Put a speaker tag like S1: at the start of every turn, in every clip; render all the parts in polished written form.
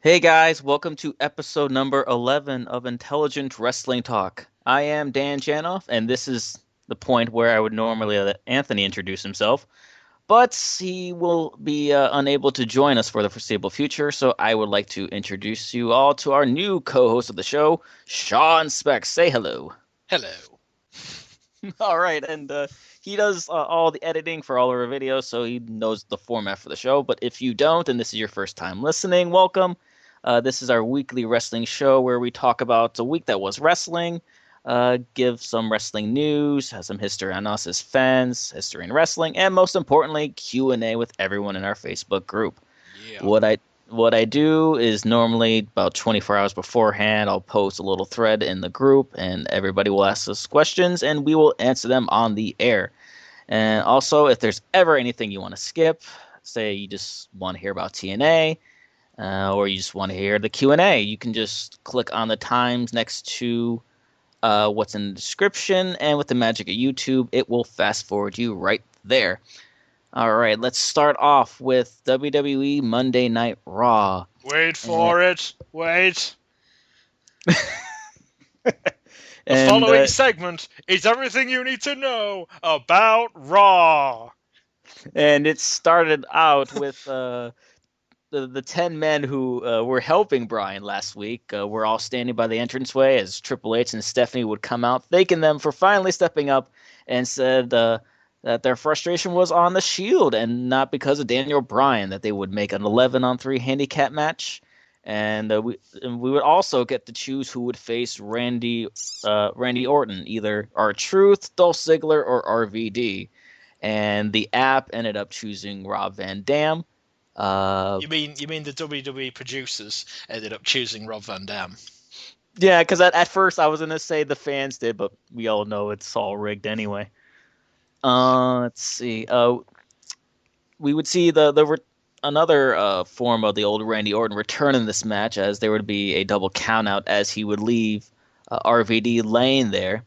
S1: Hey guys, welcome to episode number 11 of Intelligent Wrestling Talk. I am Dan Janoff, and this is the point where I would normally let Anthony introduce himself, but he will be unable to join us for the foreseeable future, so I would like to introduce you all to our new co-host of the show, Sean Speck. Say hello.
S2: Hello.
S1: All right, and he does all the editing for all of our videos, so he knows the format for the show. But if you don't, and this is your first time listening, welcome. This is our weekly wrestling show where we talk about the week that was wrestling, give some wrestling news, have some history on us as fans, history in wrestling, and most importantly, Q&A with everyone in our Facebook group.
S2: Yeah.
S1: What I what I do is normally about 24 hours beforehand, I'll post a little thread in the group, and everybody will ask us questions, and we will answer them on the air. And also, if there's ever anything you want to skip, say you just want to hear about TNA, or you just want to hear the Q&A, you can just click on the times next to what's in the description, and with the magic of YouTube, it will fast forward you right there. All right, let's start off with WWE Monday Night Raw.
S2: Wait
S1: And,
S2: for it. Wait. The
S1: and
S2: following segment is everything you need to know about Raw.
S1: it started out with the 10 men who were helping Brian last week were all standing by the entranceway as Triple H and Stephanie would come out, thanking them for finally stepping up, and said that their frustration was on the Shield and not because of Daniel Bryan, that they would make an 11-on-3 handicap match. And we would also get to choose who would face Randy Orton, either R-Truth, Dolph Ziggler, or RVD. And the app ended up choosing Rob Van Dam.
S2: You mean the WWE producers ended up choosing Rob Van Dam?
S1: Yeah, because at first I was gonna say the fans did, but we all know it's all rigged anyway. Let's see. We would see another form of the old Randy Orton return in this match, as there would be a double countout as he would leave RVD laying there.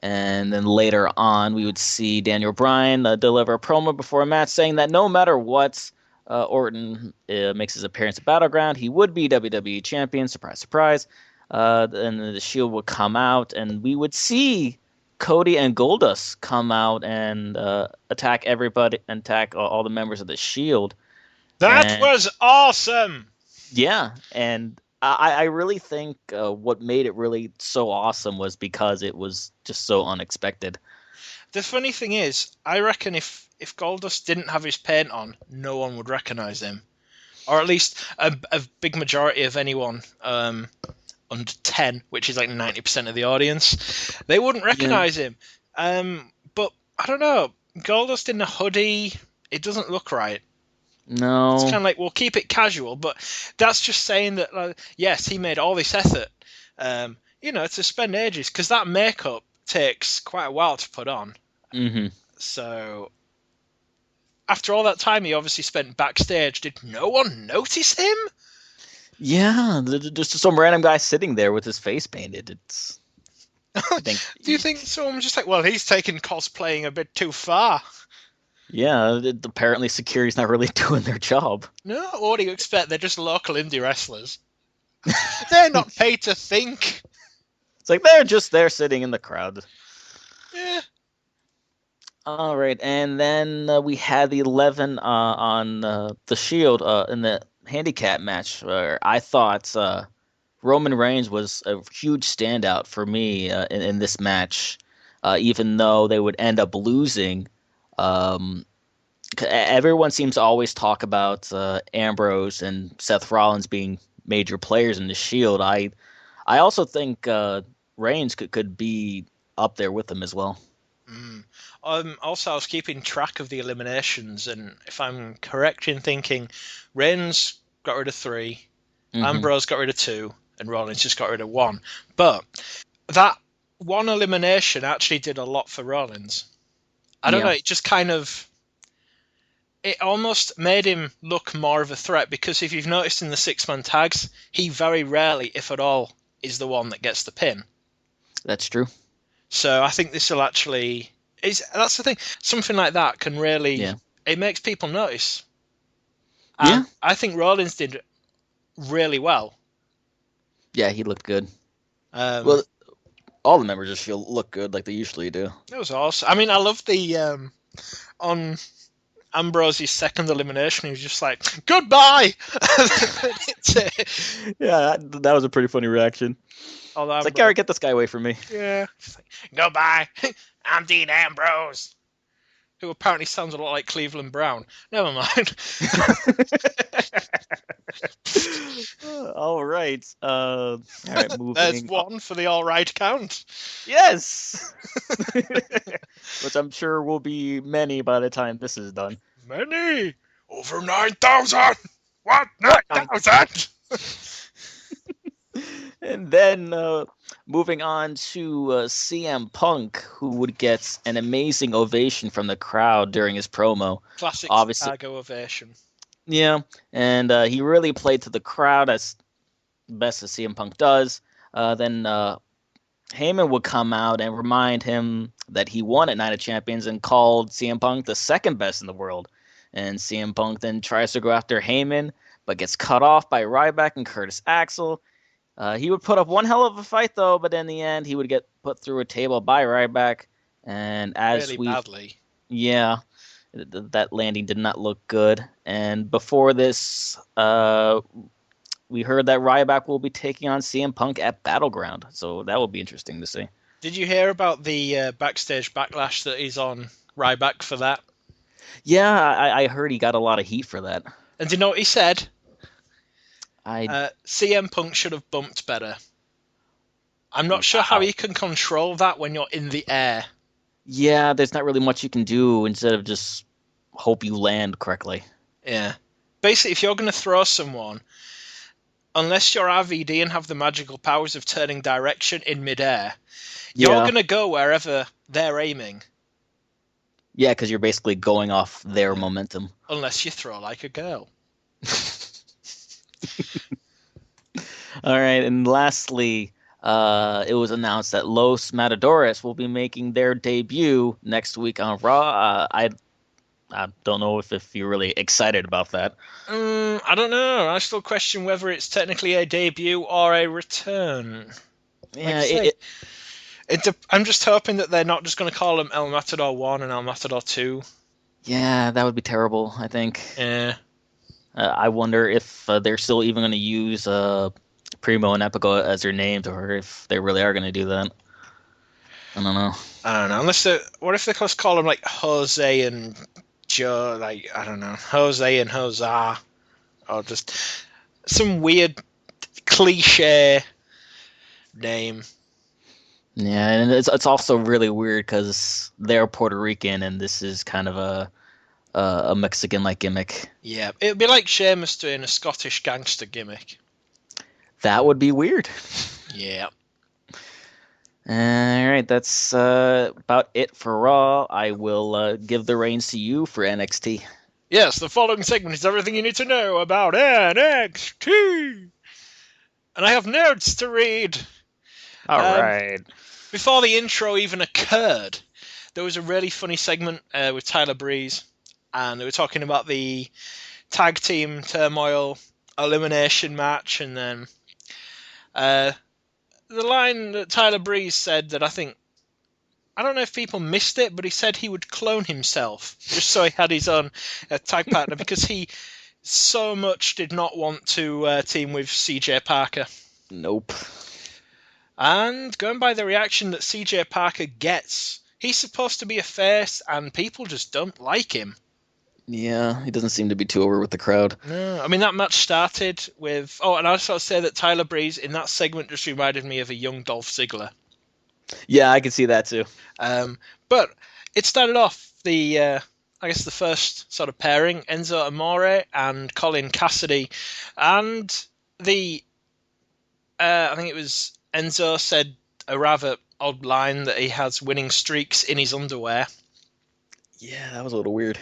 S1: And then later on, we would see Daniel Bryan deliver a promo before a match saying that no matter what Orton makes his appearance at Battleground, he would be WWE Champion. Surprise, surprise. And the Shield would come out, and we would see Cody and Goldust come out and attack everybody, and attack all the members of the Shield.
S2: That
S1: And
S2: was awesome!
S1: yeah, and I really think what made it really so awesome was because it was just so unexpected.
S2: The funny thing is, I reckon if Goldust didn't have his paint on, no one would recognise him. Or at least a big majority of anyone under 10, which is like 90% of the audience, they wouldn't
S1: Yeah,
S2: recognise him. But I don't know, Goldust in a hoodie, it doesn't look right. It's kind
S1: no,
S2: of like, we'll keep it casual, but that's just saying that, yes, he made all this effort, to spend ages, because that makeup takes quite a while to put on.
S1: hmm
S2: So after all that time he obviously spent backstage, did no one notice him?
S1: yeah, just some random guy sitting there with his face painted. I think,
S2: Do you think someone was just like, well, he's taking cosplaying a bit too far?
S1: yeah, apparently security's not really doing their job.
S2: No, what do you expect? They're just local indie wrestlers. They're not paid to think.
S1: It's like they're just there sitting in the crowd.
S2: Yeah.
S1: All right, and then we had the 11 on the Shield in the handicap match, where I thought Roman Reigns was a huge standout for me in this match, even though they would end up losing. Um, Everyone seems to always talk about Ambrose and Seth Rollins being major players in the Shield. I also think Reigns could be up there with them as well.
S2: Mm. Also, I was keeping track of the eliminations, and if I'm correct in thinking, Reigns got rid of 3,
S1: Hmm
S2: Ambrose got rid of 2, and Rollins just got rid of 1. But that one elimination actually did a lot for Rollins. I don't know,
S1: Yeah,
S2: it just kind of, it almost made him look more of a threat, because if you've noticed in the 6-man tags, he very rarely, if at all, is the one that gets the pin.
S1: that's true.
S2: So I think this will actually, that's the thing, something like that can really,
S1: Yeah.
S2: it makes people notice.
S1: Yeah.
S2: And I think Rollins did really well.
S1: Yeah, he looked good.
S2: Um,
S1: Well, all the members just look good like they usually do.
S2: it was awesome. I mean, I love the on Ambrose's second elimination. He was just like, "Goodbye."
S1: Yeah, that was a pretty funny reaction. It's like, Gary, get this guy away from me.
S2: Yeah. Like, goodbye. I'm Dean Ambrose. Who apparently sounds a lot like Cleveland Brown. Never mind.
S1: All right. All right, moving.
S2: There's one for the all right count.
S1: Yes. Which I'm sure will be many by the time this is done.
S2: Many? Over 9,000! What? 9,000?
S1: And then moving on to CM Punk, who would get an amazing ovation from the crowd during his promo.
S2: Classic
S1: Obviously,
S2: Chicago ovation.
S1: Yeah, and he really played to the crowd as best as CM Punk does. Then Heyman would come out and remind him that he won at Night of Champions and called CM Punk the second best in the world. And CM Punk then tries to go after Heyman, but gets cut off by Ryback and Curtis Axel. He would put up one hell of a fight, though, but in the end, he would get put through a table by Ryback. And as
S2: really badly.
S1: Yeah, that landing did not look good. And before this, we heard that Ryback will be taking on CM Punk at Battleground, so that will be interesting to see.
S2: Did you hear about the backstage backlash that is on Ryback for that?
S1: Yeah, I heard he got a lot of heat for that.
S2: And do you know what he said? CM Punk should have bumped better. I'm not sure how you can control that when you're in the air.
S1: Yeah, there's not really much you can do instead of just hope you land correctly.
S2: Yeah. Basically, if you're going to throw someone, unless you're RVD and have the magical powers of turning direction in midair, you're going to go wherever they're aiming.
S1: Yeah, because you're basically going off their momentum.
S2: Unless you throw like a girl.
S1: All right, and lastly, it was announced that Los Matadores will be making their debut next week on Raw. I don't know if you're really excited about that.
S2: I don't know. I still question whether it's technically a debut or a return.
S1: Yeah,
S2: I'm just hoping that they're not just going to call them El Matador 1 and El Matador 2.
S1: Yeah, that would be terrible, I think.
S2: Yeah.
S1: I wonder if they're still even going to use Primo and Epico as their names, or if they really are going to do that. I don't know.
S2: Unless what if they just call them like Jose and Joe? Like, I don't know, Jose and Jose, or just some weird cliche name.
S1: Yeah, and it's also really weird because they're Puerto Rican, and this is kind of a Mexican-like gimmick.
S2: Yeah, it would be like Sheamus doing a Scottish gangster gimmick.
S1: That would be weird.
S2: Yeah.
S1: All right, that's about it for Raw. I will give the reins to you for NXT.
S2: Yes, the following segment is everything you need to know about NXT. And I have notes to read.
S1: All right.
S2: Before the intro even occurred, there was a really funny segment with Tyler Breeze, and they were talking about the tag team turmoil elimination match, and then the line that Tyler Breeze said that I don't know if people missed it, but he said he would clone himself just so he had his own tag partner because he so much did not want to team with CJ Parker.
S1: Nope.
S2: And going by the reaction that CJ Parker gets, he's supposed to be a face, and people just don't like him.
S1: Yeah, he doesn't seem to be too over with the crowd.
S2: No, I mean, that match started with... Oh, and I just want to say that Tyler Breeze in that segment just reminded me of a young Dolph Ziggler.
S1: Yeah, I can see that too.
S2: But it started off the first sort of pairing, Enzo Amore and Colin Cassidy. And I think it was Enzo said a rather odd line that he has winning streaks in his underwear.
S1: Yeah, that was a little weird.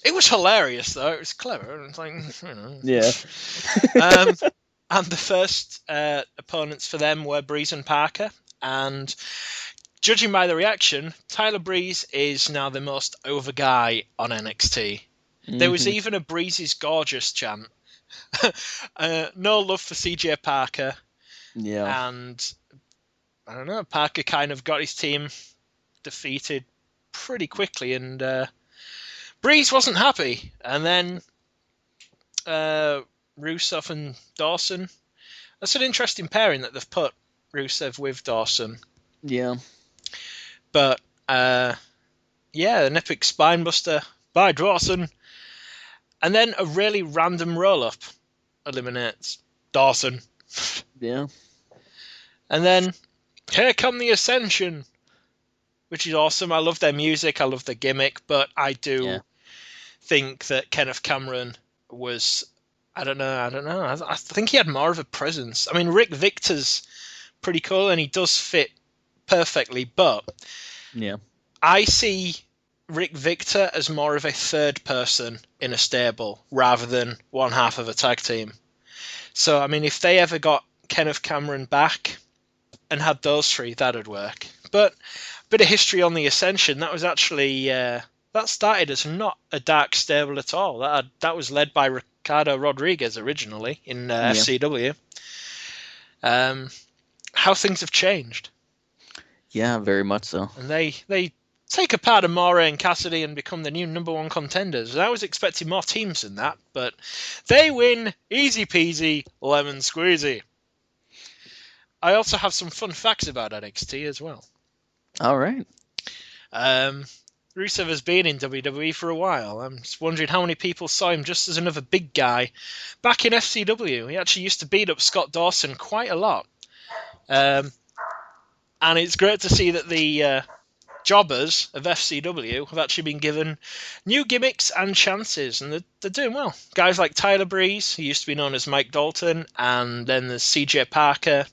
S2: It was hilarious, though. It was clever. It's like, you know.
S1: Yeah.
S2: And the first opponents for them were Breeze and Parker. And judging by the reaction, Tyler Breeze is now the most over guy on NXT. Mm-hmm. There was even a Breeze is gorgeous chant No love for CJ Parker.
S1: Yeah.
S2: And I don't know, Parker kind of got his team defeated pretty quickly, and Breeze wasn't happy. And then Rusev and Dawson. That's an interesting pairing that they've put Rusev with Dawson.
S1: Yeah.
S2: But yeah, an epic spinebuster by Dawson. And then a really random roll-up eliminates Dawson.
S1: Yeah.
S2: And then, here come the Ascension, which is awesome. I love their music, I love their gimmick, but I do think that Kenneth Cameron was, I don't know. I think he had more of a presence. I mean, Rick Victor's pretty cool, and he does fit perfectly, but
S1: Yeah.
S2: I see Rick Victor as more of a third person in a stable rather than one half of a tag team. So, I mean, if they ever got Kenneth Cameron back and had those three, that'd work. But a bit of history on the Ascension. That was actually that started as not a dark stable at all. That was led by Ricardo Rodriguez originally in FCW. How things have changed.
S1: Yeah, very much so.
S2: And they take apart Amore and Cassidy and become the new number one contenders. I was expecting more teams than that, but they win easy peasy, lemon squeezy. I also have some fun facts about NXT as well.
S1: All right.
S2: Rusev has been in WWE for a while. I'm just wondering how many people saw him just as another big guy back in FCW. He actually used to beat up Scott Dawson quite a lot. And it's great to see that the jobbers of FCW have actually been given new gimmicks and chances, and they're doing well. Guys like Tyler Breeze, who used to be known as Mike Dalton, and then there's CJ Parker,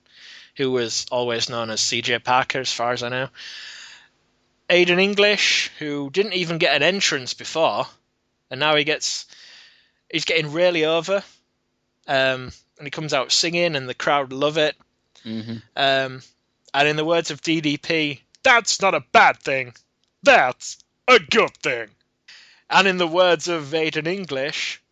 S2: who was always known as CJ Parker as far as I know. Aiden English, who didn't even get an entrance before, and now he's getting really over, and he comes out singing, and the crowd love it.
S1: Mm-hmm.
S2: And in the words of DDP, that's not a bad thing. That's a good thing. And in the words of Aiden English,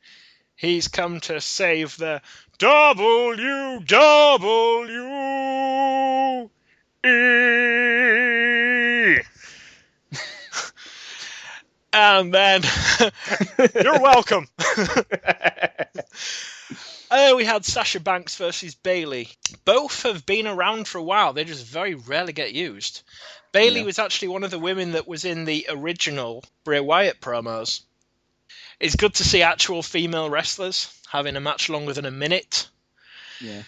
S2: he's come to save the WWE. And then, you're welcome. We had Sasha Banks versus Bayley. Both have been around for a while. They just very rarely get used. Bayley was actually one of the women that was in the original Bray Wyatt promos. It's good to see actual female wrestlers having a match longer than a minute.
S1: Yeah.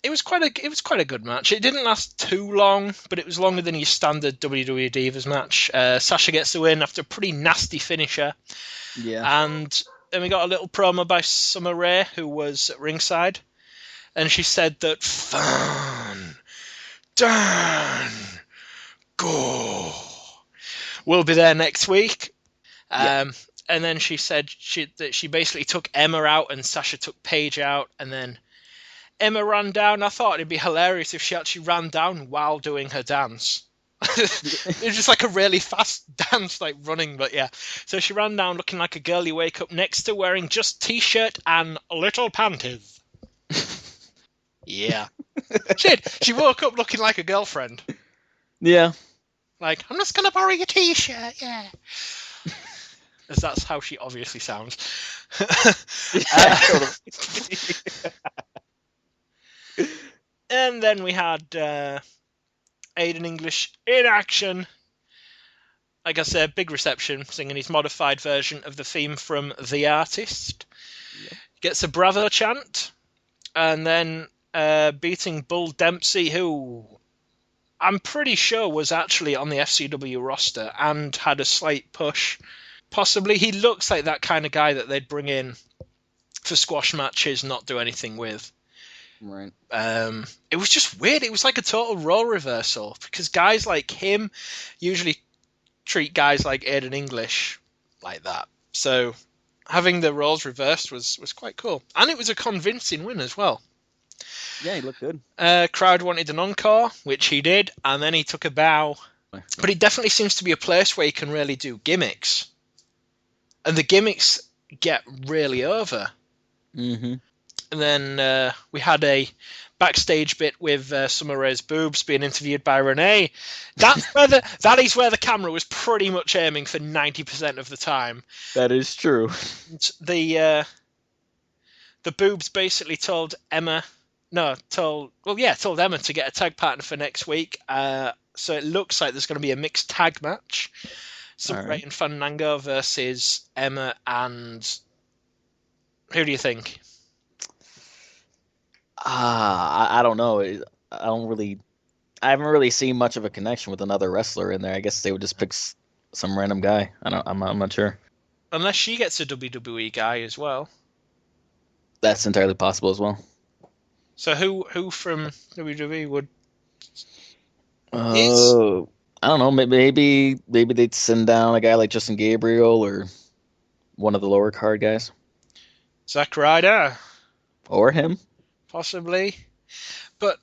S2: It was quite a good match. It didn't last too long, but it was longer than your standard WWE Divas match. Sasha gets the win after a pretty nasty finisher.
S1: Yeah.
S2: And then we got a little promo by Summer Rae, who was at ringside, and she said that Fun, Dan, Go will be there next week. And then she said that she basically took Emma out and Sasha took Paige out, and then Emma ran down. I thought it'd be hilarious if she actually ran down while doing her dance. It was just like a really fast dance, like running, but yeah. So she ran down looking like a girl you wake up next to wearing just t-shirt and little panties. Yeah. She woke up looking like a girlfriend.
S1: Yeah.
S2: Like, I'm just going to borrow your t-shirt, yeah. As that's how she obviously sounds. And then we had Aiden English in action. Like I said, big reception, singing his modified version of the theme from The Artist. Yeah. Gets a Bravo chant, and then beating Bull Dempsey, who I'm pretty sure was actually on the FCW roster and had a slight push. Possibly, he looks like that kind of guy that they'd bring in for squash matches, not do anything with.
S1: Right.
S2: It was just weird. It was like a total role reversal, because guys like him usually treat guys like Aiden English like that. So having the roles reversed was quite cool. And it was a convincing win as well.
S1: Yeah, he looked good.
S2: Crowd wanted an encore, which he did, and then he took a bow. But it definitely seems to be a place where you can really do gimmicks. And the gimmicks get really over.
S1: Mm-hmm.
S2: And then we had a backstage bit with Summer Rae's boobs being interviewed by Renee. That is where the camera was pretty much aiming for 90% of the time.
S1: That is true.
S2: The boobs basically told Emma to get a tag partner for next week. So it looks like there's going to be a mixed tag match. Summer Rae and Fandango versus Emma and who do you think?
S1: I don't know. I haven't really seen much of a connection with another wrestler in there. I guess they would just pick some random guy. I'm not sure.
S2: Unless she gets a WWE guy as well.
S1: That's entirely possible as well.
S2: So who from WWE would?
S1: Oh, I don't know. Maybe they'd send down a guy like Justin Gabriel or one of the lower card guys,
S2: Zack Ryder,
S1: or him.
S2: possibly. But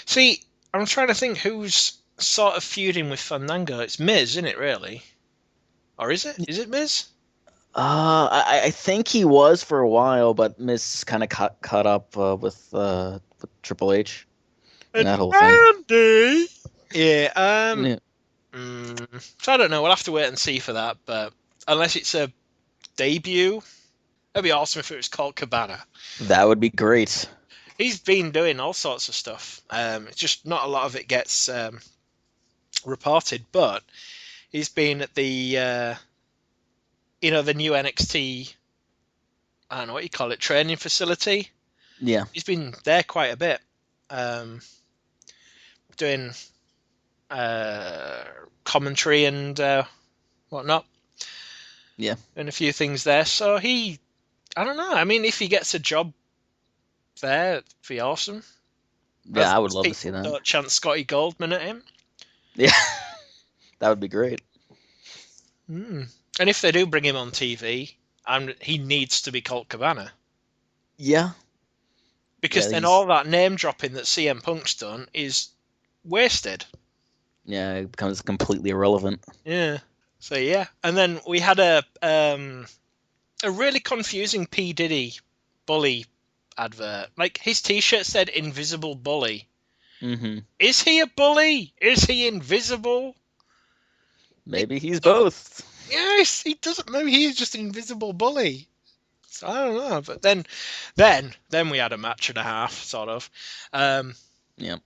S2: see, I'm trying to think who's sort of feuding with Fandango. It's Miz, isn't it? Really, or is it? Is it Miz?
S1: I think he was for a while, but Miz kind of caught up with Triple H and that whole thing.
S2: Andy. Yeah.
S1: Yeah.
S2: So I don't know. We'll have to wait and see for that. But unless it's a debut, it'd be awesome if it was called Cabana.
S1: That would be great.
S2: He's been doing all sorts of stuff. It's just not a lot of it gets reported. But he's been at the the new NXT. I don't know what you call it, training facility.
S1: Yeah.
S2: He's been there quite a bit, doing commentary and whatnot.
S1: Yeah.
S2: And a few things there. So I don't know. I mean, if he gets a job there, it'd be awesome.
S1: Yeah, I would love to see that.
S2: Don't chant Scotty Goldman at him.
S1: Yeah, that would be great.
S2: And if they do bring him on TV, he needs to be Colt Cabana.
S1: Yeah.
S2: Because then all that name dropping that CM Punk's done is wasted.
S1: Yeah, it becomes completely irrelevant.
S2: Yeah. So yeah, and then we had a really confusing P Diddy bully advert. Like his T-shirt said "Invisible Bully."
S1: Mm-hmm.
S2: Is he a bully? Is he invisible?
S1: Maybe he's both.
S2: Yes, he doesn't. Maybe he's just an invisible bully. So I don't know. But then we had a match and a half, sort of.
S1: Yeah.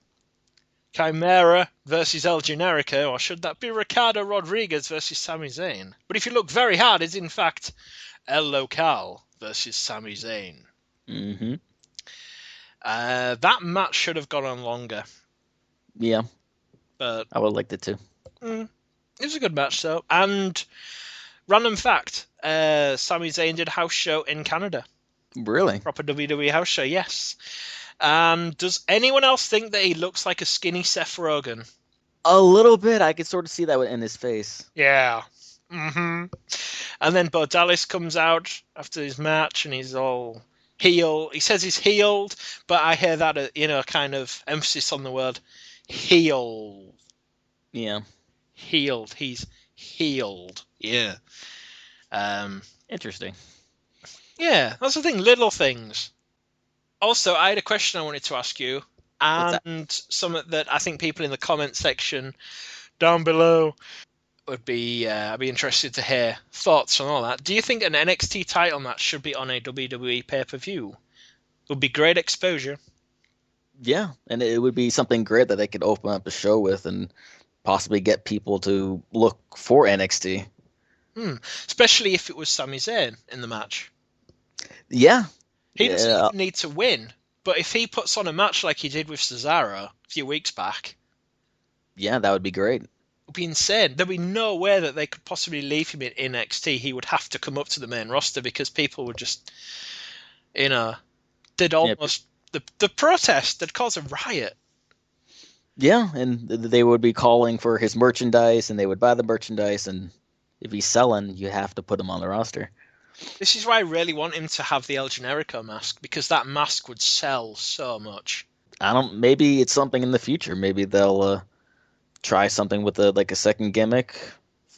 S2: Chimera versus El Generico, or should that be Ricardo Rodriguez versus Sami Zayn? But if you look very hard, it's in fact El Local versus Sami Zayn.
S1: Mm-hmm.
S2: That match should have gone on longer.
S1: Yeah.
S2: But
S1: I would have liked it too.
S2: It was a good match, though. And random fact, Sami Zayn did a house show in Canada.
S1: Really?
S2: Proper WWE house show, yes. Does anyone else think that he looks like a skinny Seth Rogen?
S1: A little bit. I could sort of see that in his face.
S2: Yeah. Mm-hmm. And then Bo Dallas comes out after his match and he's all heel. He says he's healed, but I hear that, kind of emphasis on the word heel.
S1: Yeah.
S2: Healed. He's healed. Yeah.
S1: Interesting.
S2: Yeah, that's the thing. Little things. Also, I had a question I wanted to ask you, and something that I think people in the comment section down below would be I'd be interested to hear thoughts on all that. Do you think an NXT title match should be on a WWE pay-per-view? It would be great exposure.
S1: Yeah, and it would be something great that they could open up a show with and possibly get people to look for NXT.
S2: Especially if it was Sami Zayn in the match.
S1: Yeah.
S2: He doesn't even need to win, but if he puts on a match like he did with Cesaro a few weeks back...
S1: Yeah, that would be great.
S2: It would be insane. There'd be no way that they could possibly leave him in NXT. He would have to come up to the main roster because people would just, they'd almost... The protest, they'd cause a riot.
S1: Yeah, and they would be calling for his merchandise, and they would buy the merchandise, and if he's selling, you have to put him on the roster.
S2: This is why I really want him to have the El Generico mask, because that mask would sell so much.
S1: Maybe it's something in the future. Maybe they'll try something with a second gimmick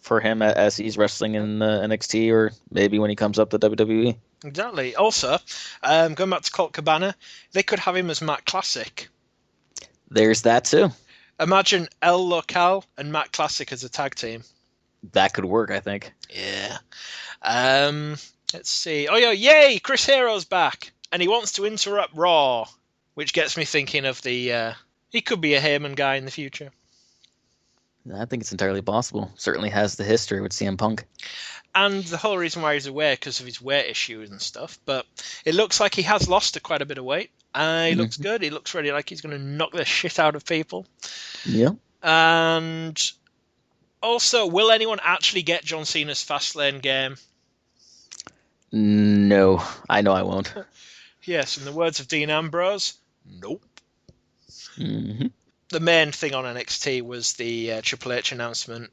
S1: for him as he's wrestling in NXT or maybe when he comes up to WWE.
S2: Exactly. Also, going back to Colt Cabana, they could have him as Matt Classic.
S1: There's that too.
S2: Imagine El Local and Matt Classic as a tag team.
S1: That could work, I think.
S2: Yeah. Let's see. Oh yeah, yay! Chris Hero's back, and he wants to interrupt Raw, which gets me thinking of the. He could be a Heyman guy in the future.
S1: I think it's entirely possible. Certainly has the history with CM Punk.
S2: And the whole reason why he's away because of his weight issues and stuff. But it looks like he has lost quite a bit of weight. He looks good. He looks ready, like he's going to knock the shit out of people.
S1: Yeah.
S2: And also, will anyone actually get John Cena's Fastlane game?
S1: No, I know I won't.
S2: Yes, in the words of Dean Ambrose, nope.
S1: Mm-hmm.
S2: The main thing on NXT was the Triple H announcement.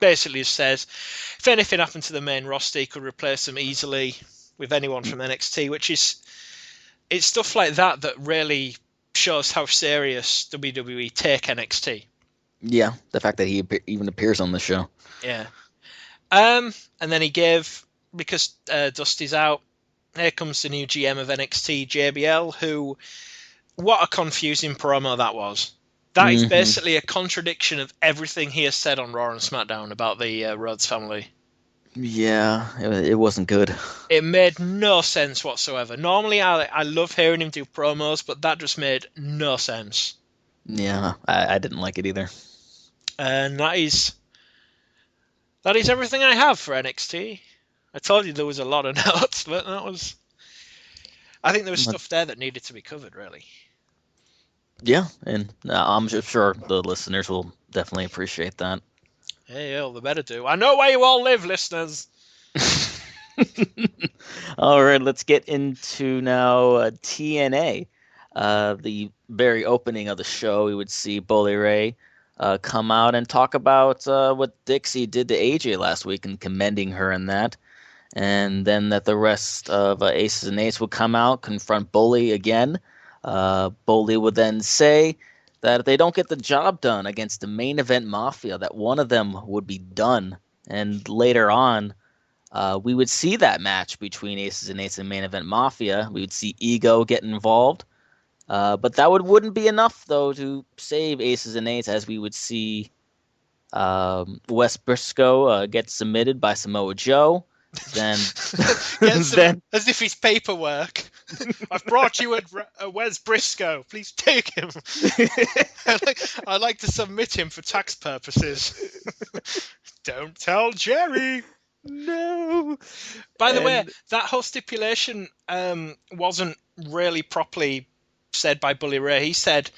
S2: Basically says, if anything happened to the main roster, he could replace them easily with anyone from NXT, which is... It's stuff like that that really shows how serious WWE take NXT.
S1: Yeah, the fact that he even appears on the show.
S2: Yeah. And then he gave, because Dusty's out, here comes the new GM of NXT, JBL, who... What a confusing promo that was. That is basically a contradiction of everything he has said on Raw and SmackDown about the Rhodes family.
S1: Yeah, it wasn't good.
S2: It made no sense whatsoever. Normally, I love hearing him do promos, but that just made no sense.
S1: Yeah, I didn't like it either.
S2: And that is everything I have for NXT. I told you there was a lot of notes, but that was... I think there was stuff there that needed to be covered, really.
S1: Yeah, and I'm sure the listeners will definitely appreciate that.
S2: Hey, all the better do. I know where you all live, listeners.
S1: All right, let's get into now TNA. The very opening of the show, we would see Bully Ray come out and talk about what Dixie did to AJ last week and commending her in that. And then that the rest of Aces and Eights would come out, confront Bully again. Bully would then say that if they don't get the job done against the main event Mafia, that one of them would be done. And later on, we would see that match between Aces and Eights and main event Mafia. We would see Ego get involved. But that wouldn't be enough, though, to save Aces and Eights, as we would see Wes Briscoe get submitted by Samoa Joe. Then,
S2: as if he's paperwork. I've brought you a Wes Briscoe. Please take him. I'd like to submit him for tax purposes. Don't tell Jerry.
S1: No.
S2: By the way, that whole stipulation wasn't really properly said by Bully Ray. He said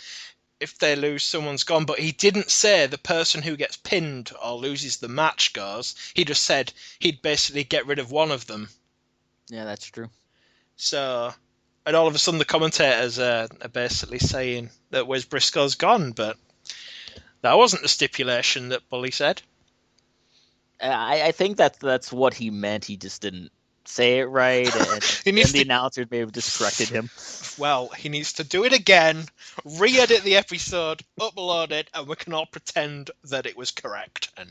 S2: if they lose, someone's gone, but he didn't say the person who gets pinned or loses the match goes. He just said he'd basically get rid of one of them.
S1: Yeah, that's true.
S2: So, and all of a sudden the commentators are basically saying that Wes Briscoe's gone, but that wasn't the stipulation that Bully said.
S1: I think that's what he meant. He just didn't say it right, and the announcers may have just corrected him.
S2: Well, he needs to do it again, re-edit the episode, upload it, and we can all pretend that it was correct. And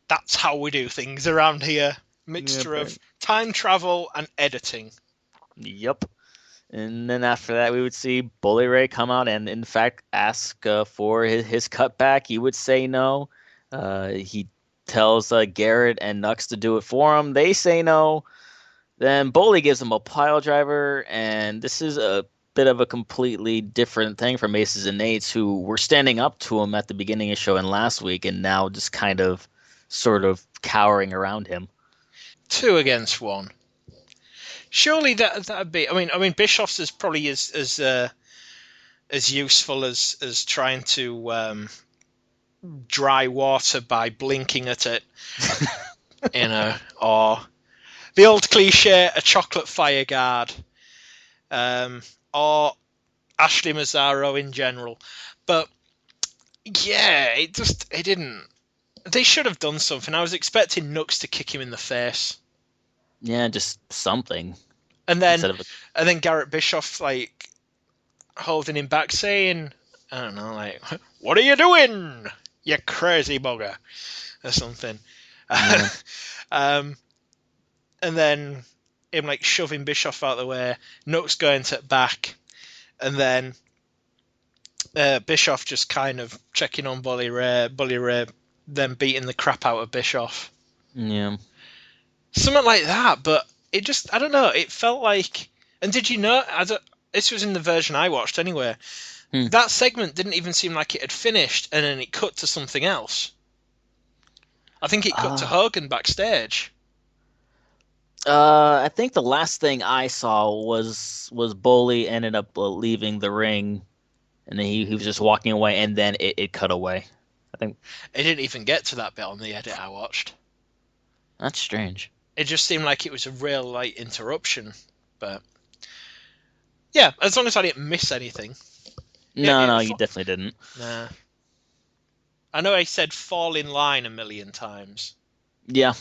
S2: that's how we do things around here. Mixture of time travel and editing.
S1: Yep. And then after that, we would see Bully Ray come out and, in fact, ask for his cutback. He would say no. He tells Garrett and Nux to do it for him. They say no. Then Bully gives him a pile driver, and this is a bit of a completely different thing from Aces and Eights, who were standing up to him at the beginning of the show and last week, and now just kind of sort of cowering around him.
S2: 2 against 1. Surely that'd be. I mean, Bischoff's is probably as useful as trying to dry water by blinking at it, or the old cliche, a chocolate fire guard, or Ashley Mazzaro in general. But yeah, it didn't. They should have done something. I was expecting Nux to kick him in the face.
S1: Yeah, just something.
S2: And then Garrett Bischoff holding him back, saying, I don't know, what are you doing? You crazy bugger, or something.
S1: Yeah.
S2: And then him like shoving Bischoff out of the way, Nook's going to back, and then Bischoff just kind of checking on Bully Ray, then beating the crap out of Bischoff.
S1: Yeah.
S2: Something like that, but it just, I don't know, it felt like, and did you know, this was in the version I watched anyway, that segment didn't even seem like it had finished, and then it cut to something else. I think it cut to Hogan backstage.
S1: I think the last thing I saw was Bully ended up leaving the ring, and then he was just walking away, and then it cut away. I think
S2: it didn't even get to that bit on the edit I watched.
S1: That's strange.
S2: It just seemed like it was a real light interruption, but yeah, as long as I didn't miss anything.
S1: No, you definitely didn't.
S2: Nah. I know I said fall in line a million times.
S1: Yeah.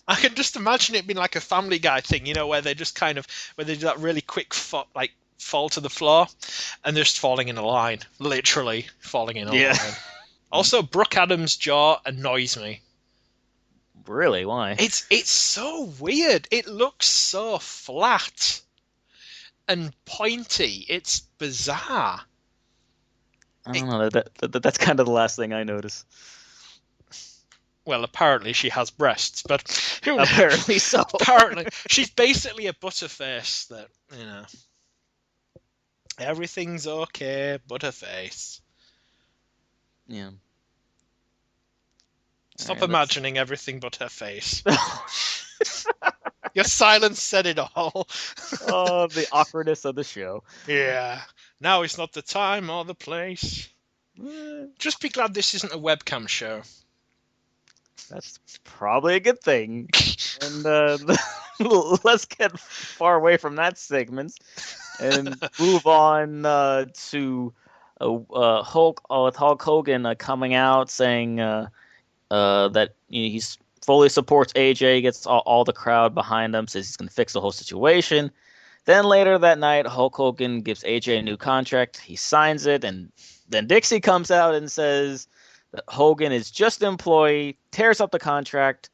S2: I can just imagine it being like a Family Guy thing, where they just kind of, where they do that really quick fall to the floor, and they're just falling in a line, literally falling in a line. Also, Brooke Adams' jaw annoys me.
S1: Really? Why?
S2: It's so weird. It looks so flat and pointy. It's bizarre.
S1: I don't know. That's kind of the last thing I notice.
S2: Well, apparently she has breasts, but
S1: apparently so.
S2: Apparently, she's basically a butterface that everything's okay, butterface.
S1: Yeah.
S2: Stop imagining everything but her face. Your silence said it all.
S1: Oh, the awkwardness of the show.
S2: Yeah. Now is not the time or the place. Just be glad this isn't a webcam show.
S1: That's probably a good thing. And let's get far away from that segment and move on to Hulk Hogan coming out saying that he fully supports AJ, gets all the crowd behind him, says he's going to fix the whole situation. Then later that night, Hulk Hogan gives AJ a new contract. He signs it, and then Dixie comes out and says that Hogan is just an employee, tears up the contract,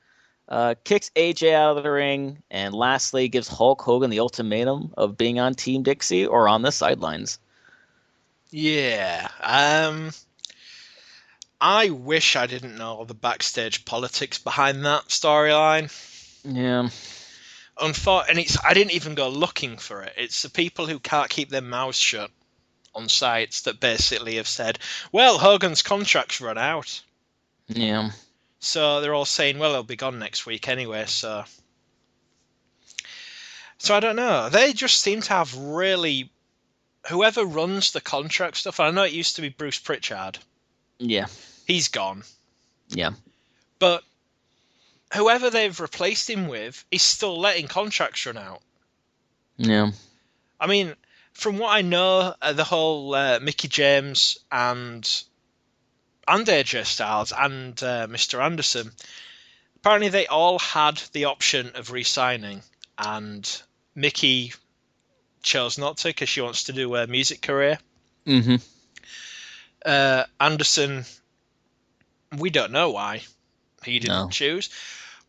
S1: kicks AJ out of the ring, and lastly gives Hulk Hogan the ultimatum of being on Team Dixie or on the sidelines.
S2: Yeah. I wish I didn't know all the backstage politics behind that storyline.
S1: Yeah.
S2: And I didn't even go looking for it. It's the people who can't keep their mouths shut on sites that basically have said, well, Hogan's contract's run out.
S1: Yeah.
S2: So they're all saying, well, he'll be gone next week anyway, so I don't know. They just seem to have really... Whoever runs the contract stuff, I know it used to be Bruce Pritchard.
S1: Yeah.
S2: He's gone.
S1: Yeah.
S2: But whoever they've replaced him with is still letting contracts run out.
S1: Yeah.
S2: I mean, from what I know, the whole Mickey James and AJ Styles and Mr. Anderson, apparently they all had the option of re-signing, and Mickey chose not to because she wants to do a music career.
S1: Mm-hmm.
S2: Anderson, we don't know why he didn't choose.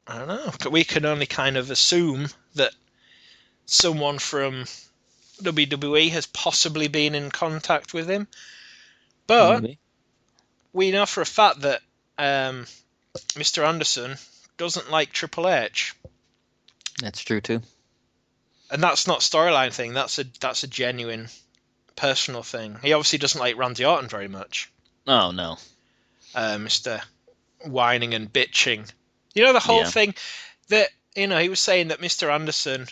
S2: I don't know. We can only kind of assume that someone from WWE has possibly been in contact with him. But we know for a fact that Mr. Anderson doesn't like Triple H.
S1: That's true too.
S2: And that's not a storyline thing. That's a genuine personal thing. He obviously doesn't like Randy Orton very much.
S1: Oh no.
S2: Mr. Whining and bitching. You know the whole thing that he was saying that Mr. Anderson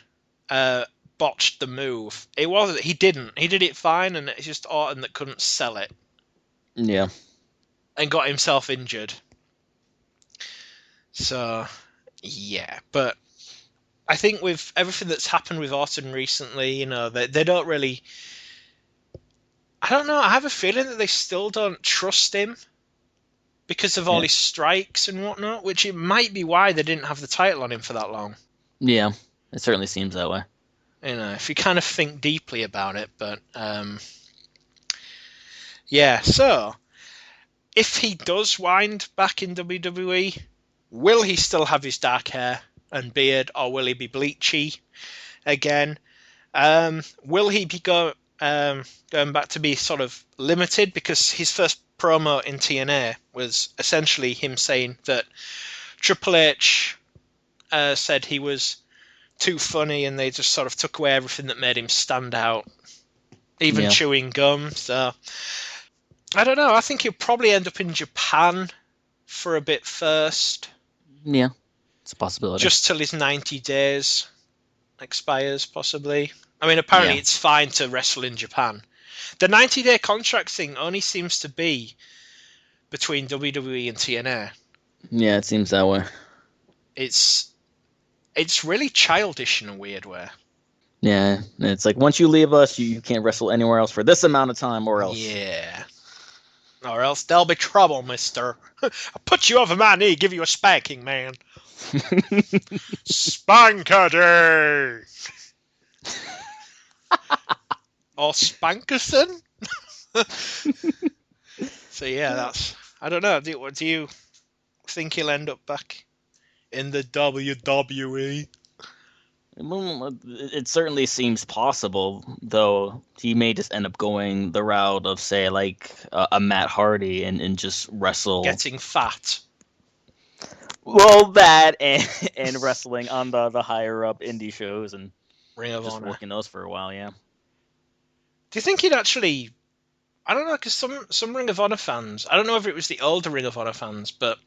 S2: botched the move. It wasn't. He didn't. He did it fine, and it's just Orton that couldn't sell it.
S1: Yeah. And
S2: got himself injured. So, yeah. But I think with everything that's happened with Orton recently, they don't really... I don't know. I have a feeling that they still don't trust him because of all his strikes and whatnot, which it might be why they didn't have the title on him for that long.
S1: Yeah, it certainly seems that way.
S2: If you kind of think deeply about it, but yeah. So if he does wind back in WWE, will he still have his dark hair and beard, or will he be bleachy again? Will he be going back to be sort of limited? Because his first promo in TNA was essentially him saying that Triple H said he was too funny, and they just sort of took away everything that made him stand out, even chewing gum. So I don't know. I think he'll probably end up in Japan for a bit first.
S1: Yeah, it's a possibility.
S2: Just till his 90 days expires, possibly. I mean, apparently it's fine to wrestle in Japan. The 90-day contract thing only seems to be between WWE and TNA.
S1: Yeah, it seems that way.
S2: It's really childish in a weird way.
S1: Yeah, it's like once you leave us, you can't wrestle anywhere else for this amount of time, or else.
S2: Yeah. Or else there'll be trouble, mister. I'll put you over my knee, give you a spanking, man. Spanker day! Or Spankerson? So yeah, that's... I don't know. Do you think he'll end up back in the WWE?
S1: It certainly seems possible, though he may just end up going the route of, say, like a Matt Hardy and just wrestle.
S2: Getting fat.
S1: Well, that and wrestling on the higher up indie shows and
S2: Ring of
S1: just
S2: Honor.
S1: working those for a while, yeah.
S2: Do you think he'd actually... I don't know, because some Ring of Honor fans... I don't know if it was the older Ring of Honor fans, but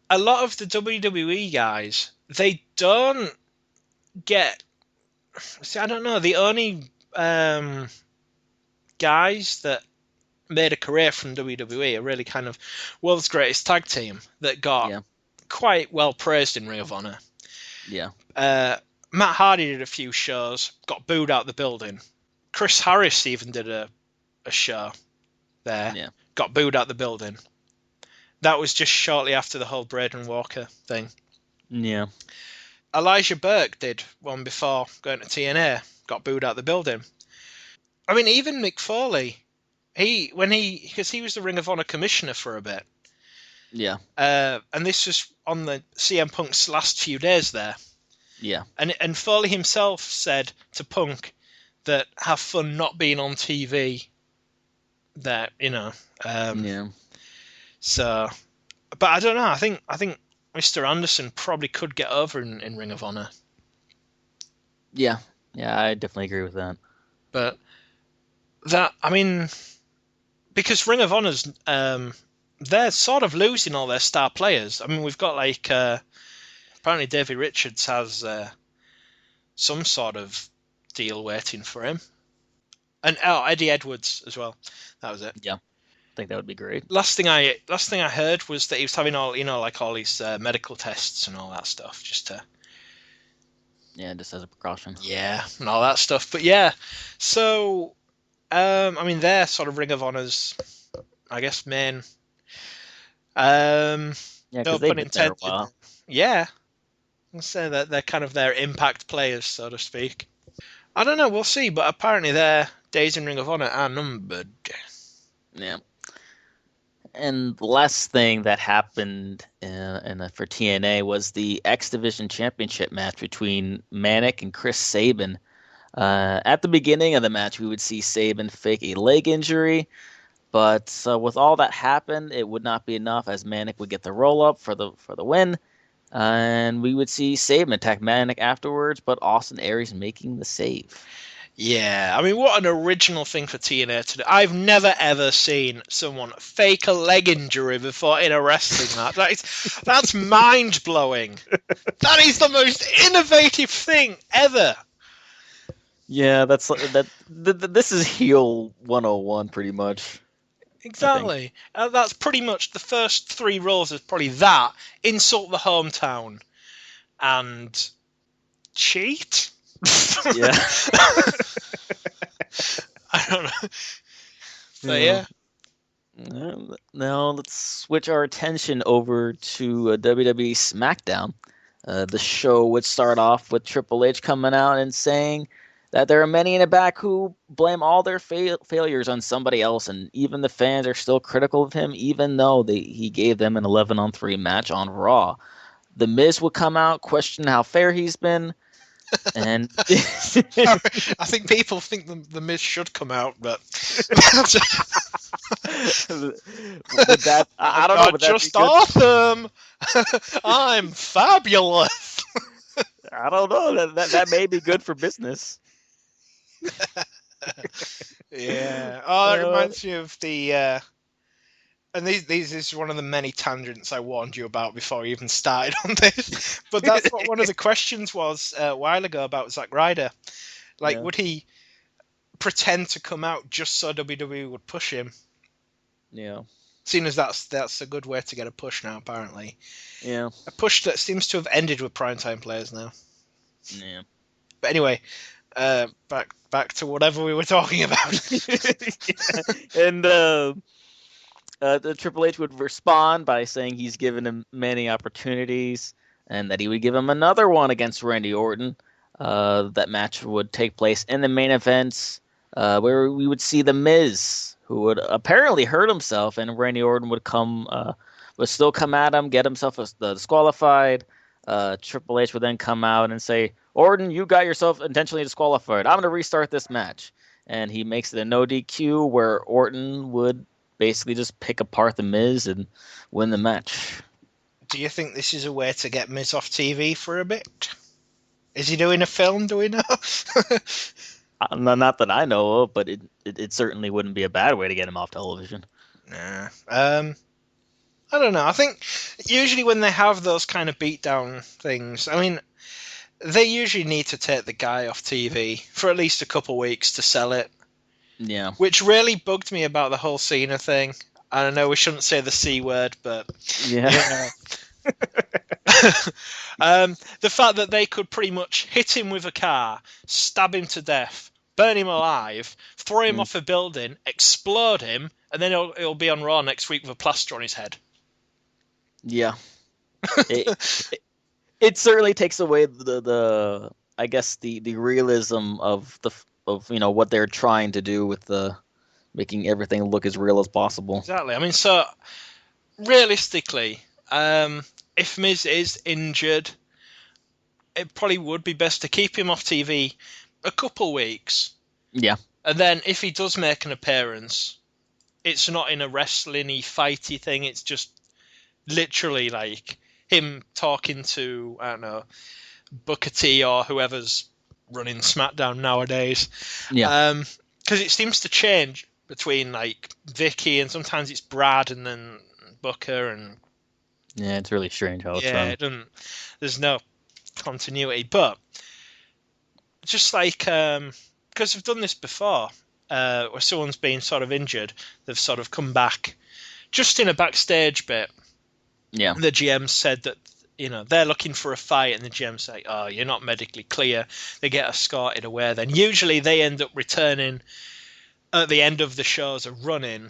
S2: a lot of the WWE guys, they don't get... See, I don't know. The only guys that made a career from WWE are really kind of world's greatest tag team that got quite well praised in Ring of Honor.
S1: Yeah.
S2: Matt Hardy did a few shows, got booed out the building. Chris Harris even did a show there, got booed out the building. That was just shortly after the whole Braden Walker thing.
S1: Yeah.
S2: Elijah Burke did one before going to TNA, got booed out the building. I mean, even Mick Foley, because he was the Ring of Honor commissioner for a bit.
S1: Yeah.
S2: And this was on the CM Punk's last few days there.
S1: Yeah.
S2: And Foley himself said to Punk that have fun not being on TV. That, you know. So, but I don't know. I think Mr. Anderson probably could get over in Ring of Honor.
S1: Yeah. Yeah, I definitely agree with that.
S2: But that, I mean, because Ring of Honor's, they're sort of losing all their star players. I mean, we've got like, apparently Davey Richards has some sort of deal waiting for him. And Eddie Edwards as well. That was it.
S1: Yeah. I think that would be great.
S2: Last thing I heard was that he was having all, like all these medical tests and all that stuff, just to...
S1: Yeah, just as a precaution.
S2: Yeah, and all that stuff. But yeah, so, I mean, they're sort of Ring of Honor's, I guess, main...
S1: yeah, because they've been there a while.
S2: Yeah. I'll say that they're kind of their impact players, so to speak. I don't know, we'll see, but apparently their days in Ring of Honor are numbered.
S1: Yeah. And the last thing that happened for TNA was the X Division Championship match between Manic and Chris Sabin. At the beginning of the match, we would see Sabin fake a leg injury, but with all that happened, it would not be enough as Manic would get the roll-up for the win. And we would see Sabin attack Manic afterwards, but Austin Aries making the save.
S2: Yeah, I mean, what an original thing for TNA to do. I've never, ever seen someone fake a leg injury before in a wrestling match. That's mind-blowing. That is the most innovative thing ever.
S1: Yeah, this is heel 101 pretty much.
S2: Exactly. That's pretty much the first 3 roles is probably that, insult the hometown, and cheat?
S1: Yeah.
S2: I don't know. But yeah.
S1: Now let's switch our attention over to WWE Smackdown. The show would start off with Triple H coming out and saying that there are many in the back who blame all their failures on somebody else, and even the fans are still critical of him, even though he gave them an 11-on-3 match on Raw. The Miz would come out, question how fair he's been, and
S2: I think people think the Miz should come out, but
S1: would that I don't know. Would that
S2: just
S1: be good?
S2: awesome. I'm fabulous.
S1: I don't know. That may be good for business.
S2: Yeah. Oh, it reminds me of the. And these is one of the many tangents I warned you about before we even started on this. But that's what one of the questions was a while ago about Zack Ryder. Like, would he pretend to come out just so WWE would push him?
S1: Yeah.
S2: Seeing as that's a good way to get a push now, apparently.
S1: Yeah.
S2: A push that seems to have ended with primetime players now.
S1: Yeah.
S2: But anyway, back to whatever we were talking about.
S1: And the Triple H would respond by saying he's given him many opportunities and that he would give him another one against Randy Orton. That match would take place in the main events where we would see The Miz, who would apparently hurt himself, and Randy Orton would still come at him, get himself disqualified. Triple H would then come out and say, Orton, you got yourself intentionally disqualified. I'm going to restart this match. And he makes it a no DQ where Orton would basically just pick apart The Miz and win the match.
S2: Do you think this is a way to get Miz off TV for a bit? Is he doing a film, do we know?
S1: Not that I know of, but it certainly wouldn't be a bad way to get him off television.
S2: Nah. I don't know. I think usually when they have those kind of beatdown things, I mean, they usually need to take the guy off TV for at least a couple weeks to sell it.
S1: Yeah.
S2: Which really bugged me about the whole Cena thing. I know we shouldn't say the C word, but
S1: yeah.
S2: The fact that they could pretty much hit him with a car, stab him to death, burn him alive, throw him off a building, explode him, and then he'll be on Raw next week with a plaster on his head.
S1: Yeah. It certainly takes away the I guess the realism of what they're trying to do with the making everything look as real as possible.
S2: Exactly. I mean, so realistically, if Miz is injured, it probably would be best to keep him off TV a couple weeks.
S1: Yeah.
S2: And then if he does make an appearance, it's not in a wrestling-y, fighty thing. It's just literally like him talking to, I don't know, Booker T or whoever's running SmackDown nowadays.
S1: Yeah.
S2: Because it seems to change between like Vicky and sometimes it's Brad and then Booker and
S1: yeah, it's really strange how it's run.
S2: It doesn't. There's no continuity, but just like because we've done this before, where someone's been sort of injured, they've sort of come back just in a backstage bit.
S1: Yeah.
S2: The GM said that they're looking for a fight, and the GM say, "Oh, you're not medically clear." They get escorted away. Then usually they end up returning at the end of the shows are running.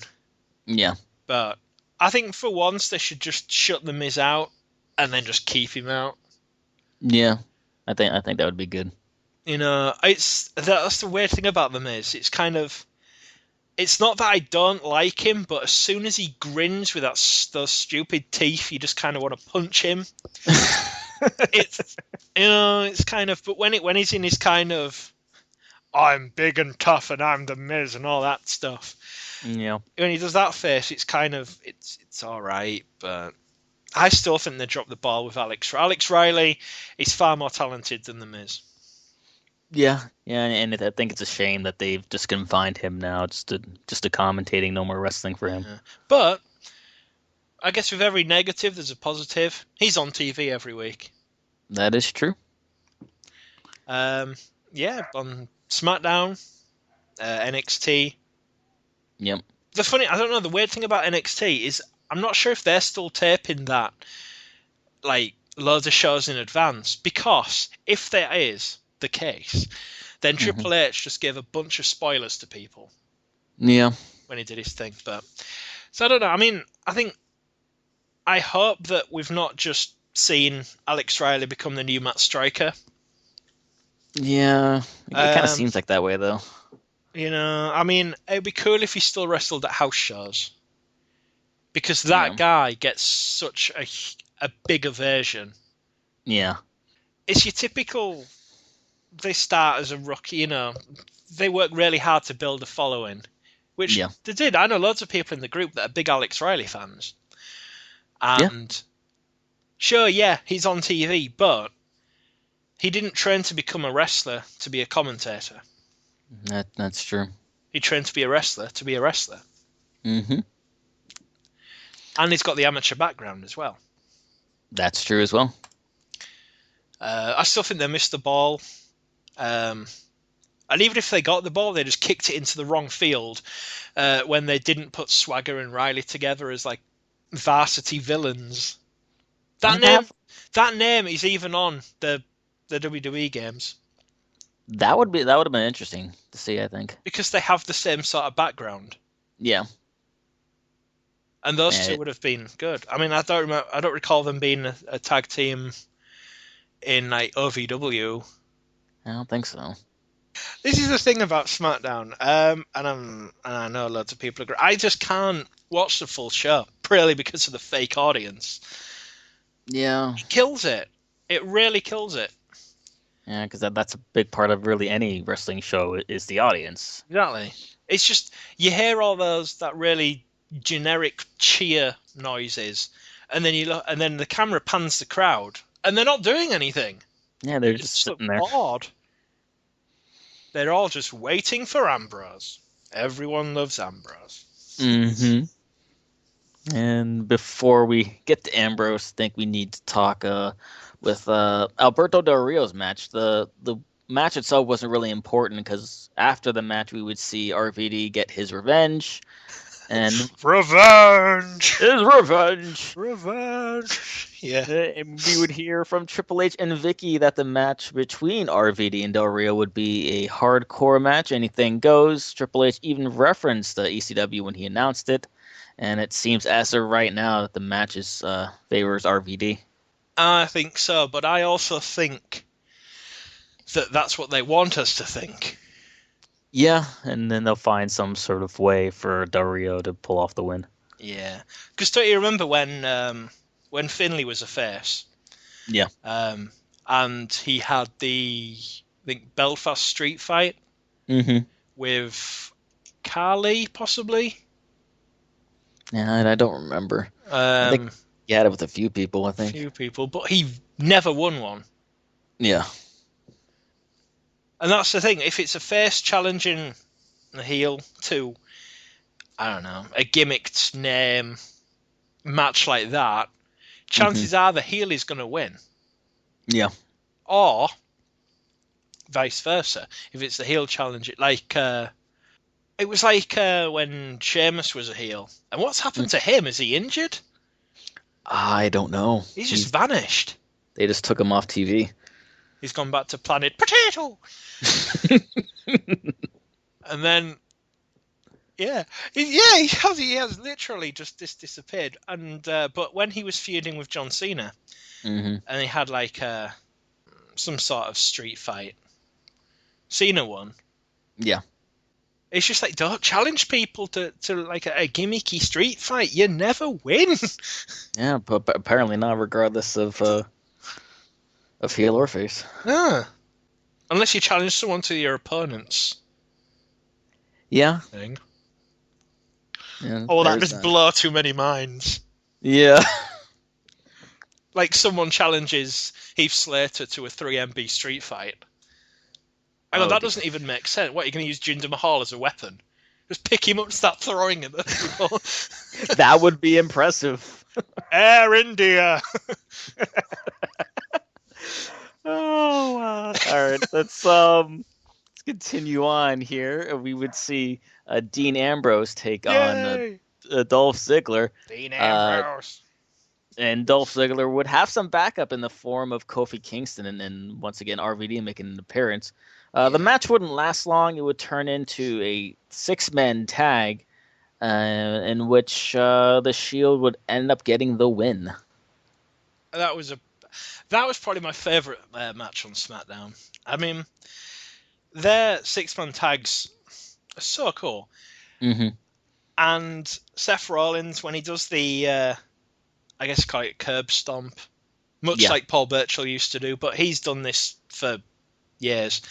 S1: Yeah.
S2: But I think for once they should just shut the Miz out and then just keep him out.
S1: Yeah, I think that would be good.
S2: That's the weird thing about the Miz. It's kind of, it's not that I don't like him, but as soon as he grins with those stupid teeth, you just kind of want to punch him. It's kind of, but when he's in his kind of, I'm big and tough and I'm the Miz and all that stuff.
S1: Yeah.
S2: When he does that face, it's kind of, it's all right, but I still think they dropped the ball with Alex Riley. He's far more talented than the Miz.
S1: Yeah, and I think it's a shame that they've just confined him now just to commentating, no more wrestling for him.
S2: Yeah. But I guess with every negative, there's a positive. He's on TV every week.
S1: That is true.
S2: Yeah, on SmackDown, NXT.
S1: Yep.
S2: The weird thing about NXT is I'm not sure if they're still taping that, like, loads of shows in advance, because if that is the case, then Triple H just gave a bunch of spoilers to people.
S1: Yeah.
S2: When he did his thing. So I don't know. I mean, I hope that we've not just seen Alex Riley become the new Matt Striker.
S1: Yeah, it kind of
S2: Um,
S1: seems like that way though.
S2: I mean, it'd be cool if he still wrestled at house shows because that
S1: Yeah,
S2: guy gets such a bigger version.
S1: yeah,
S2: It's your typical. They start as a rookie, they work really hard to build a following, which
S1: yeah,
S2: they did. I know loads of people in the group that are big Alex Riley fans,
S1: yeah.
S2: and sure, yeah, he's on TV, but he didn't train to become a wrestler to be a commentator.
S1: That's true.
S2: He trained to be a wrestler to be a wrestler,
S1: Hmm.
S2: and he's got the amateur background as well.
S1: That's true as well.
S2: I still think they missed the ball. Um, and even if they got the ball, they just kicked it into the wrong field when they didn't put Swagger and Riley together as like varsity villains. That
S1: I'd
S2: name,
S1: have
S2: that name is even on the WWE games
S1: that would have been interesting to see, I think.
S2: because they have the same sort of background,
S1: Yeah.
S2: and those two
S1: Eh,
S2: would have been good. I mean, I don't recall them being a tag team in like OVW.
S1: I don't think so.
S2: This is the thing about SmackDown, and I know loads of people agree. I just can't watch the full show purely because of the fake audience.
S1: Yeah.
S2: It kills it. It really kills it.
S1: Yeah, because that's a big part of really any wrestling show is the audience.
S2: Exactly. It's just you hear all that really generic cheer noises, and then you look, and then the camera pans the crowd, and they're not doing anything.
S1: Yeah, they're
S2: They
S1: just
S2: just look
S1: sitting there.
S2: bored. They're all just waiting for Ambrose. Everyone loves Ambrose.
S1: Hmm. And before we get to Ambrose, I think we need to talk with Alberto Del Rio's match. The match itself wasn't really important because after the match we would see RVD get his revenge and
S2: Revenge!
S1: his revenge.
S2: Revenge! Yeah.
S1: And we would hear from Triple H and Vicky that the match between RVD and Del Rio would be a hardcore match. Anything goes. Triple H even referenced the ECW when he announced it. And it seems as of right now that the match is favors RVD.
S2: I think so, but I also think that that's what they want us to think.
S1: Yeah, and then they'll find some sort of way for Del Rio to pull off the win.
S2: Yeah. Because don't you remember when Finlay was a face?
S1: Yeah.
S2: And he had the I think Belfast street fight
S1: Mm-hmm.
S2: with Carly, possibly.
S1: Yeah, and I don't remember. I think he had it with a few people, I
S2: A
S1: think.
S2: few people, but he never won one.
S1: Yeah.
S2: And that's the thing. If it's a face challenging the heel to, I don't know, a gimmicked name match like that, chances are the heel is going to win.
S1: Yeah.
S2: Or vice versa. If it's the heel challenge, it was like when Sheamus was a heel. And what's happened to him? Is he injured?
S1: I don't know.
S2: He's just vanished.
S1: They just took him off TV.
S2: He's gone back to Planet Potato. And then, he has literally just disappeared. And but when he was feuding with John Cena,
S1: Mm-hmm.
S2: and he had like some sort of street fight, Cena won.
S1: Yeah.
S2: It's just like, don't challenge people to like a gimmicky street fight. You never win.
S1: Yeah, but apparently not, regardless of heel or face.
S2: Unless you challenge someone to your opponent's
S1: Yeah.
S2: thing.
S1: Yeah,
S2: Oh, that
S1: there's
S2: just blow too many minds.
S1: Yeah.
S2: Like someone challenges Heath Slater to a 3MB street fight. I know that doesn't even make sense. What, you're going to use Jinder Mahal as a weapon? Just pick him up and start throwing him at people.
S1: That would be impressive.
S2: Air India!
S1: Oh, wow. All right, let's continue on here. We would see Dean Ambrose take on Dolph Ziggler.
S2: Dean Ambrose.
S1: And Dolph Ziggler would have some backup in the form of Kofi Kingston and once again RVD making an appearance. The match wouldn't last long. It would turn into a 6-man tag in which the Shield would end up getting the win.
S2: That was That was probably my favourite match on SmackDown. I mean, their 6-man tags are so cool.
S1: Mm-hmm.
S2: And Seth Rollins, when he does the, I guess call it curb stomp, much like Paul Burchill used to do, but he's done this for years.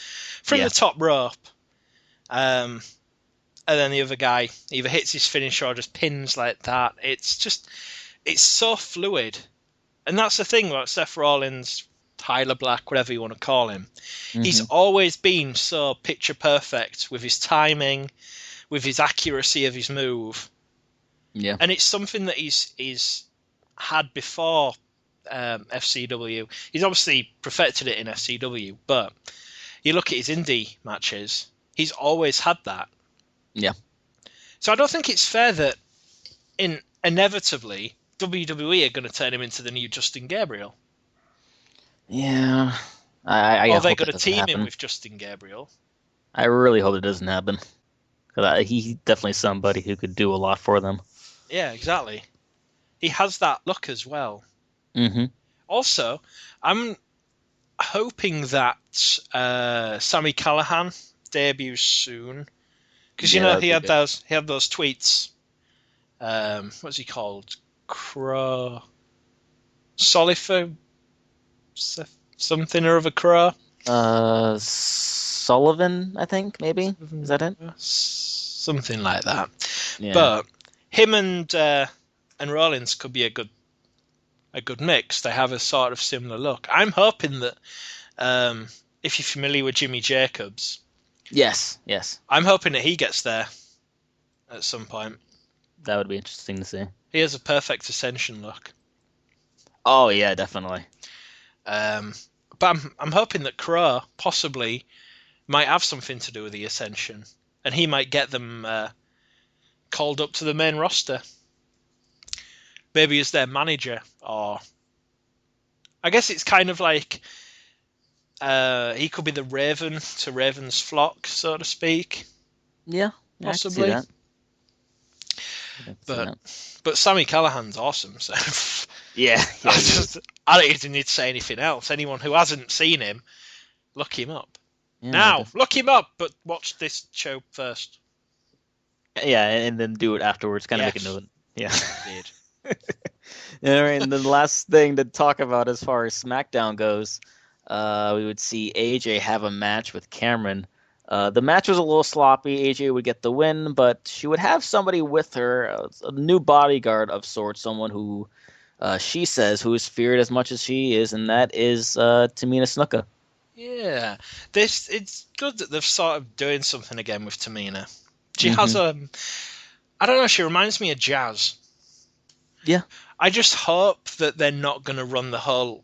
S2: From the top rope. And then the other guy either hits his finisher or just pins like that. It's so fluid. And that's the thing about Seth Rollins, Tyler Black, whatever you want to call him. Mm-hmm. He's always been so picture perfect with his timing, with his accuracy of his move. Yeah. And it's something that he's had before FCW. He's obviously perfected it in FCW, but you look at his indie matches, he's always had that.
S1: Yeah.
S2: So I don't think it's fair that inevitably WWE are going to turn him into the new Justin Gabriel.
S1: Yeah.
S2: Or they're going to team him with Justin Gabriel.
S1: I really hope it doesn't happen. Because he's definitely somebody who could do a lot for them.
S2: Yeah, exactly. He has that look as well.
S1: Mm-hmm.
S2: Also, I'm hoping that Sami Callihan debuts soon. Because, he had those tweets. What's he called? Crow. Solifer? Something or other Crow?
S1: Sullivan, I think, maybe? Is that it?
S2: Something like that.
S1: Yeah.
S2: But him and Rollins could be a good mix. They have a sort of similar look. I'm hoping that if you're familiar with Jimmy Jacobs,
S1: yes,
S2: I'm hoping that he gets there at some point.
S1: That would be interesting to see.
S2: He has a perfect Ascension look.
S1: Oh yeah, definitely.
S2: But I'm hoping that Crow possibly might have something to do with the Ascension, and he might get them called up to the main roster. Maybe as their manager, or I guess it's kind of like he could be the Raven to Raven's flock, so to speak.
S1: Yeah,
S2: possibly.
S1: I can see that.
S2: But Sami Callihan's awesome. So
S1: yeah,
S2: I don't even need to say anything else. Anyone who hasn't seen him, look him up. Yeah, look him up, but watch this show first.
S1: Yeah, and then do it afterwards. Kind of make a note. Yeah. And the last thing to talk about as far as SmackDown goes, we would see AJ have a match with Cameron. The match was a little sloppy. AJ would get the win, but she would have somebody with her, a new bodyguard of sorts, someone who she says who is feared as much as she is, and that is Tamina Snuka.
S2: Yeah, it's good that they've sort of doing something again with Tamina. She has I don't know, she reminds me of Jazz.
S1: Yeah.
S2: I just hope that they're not going to run the whole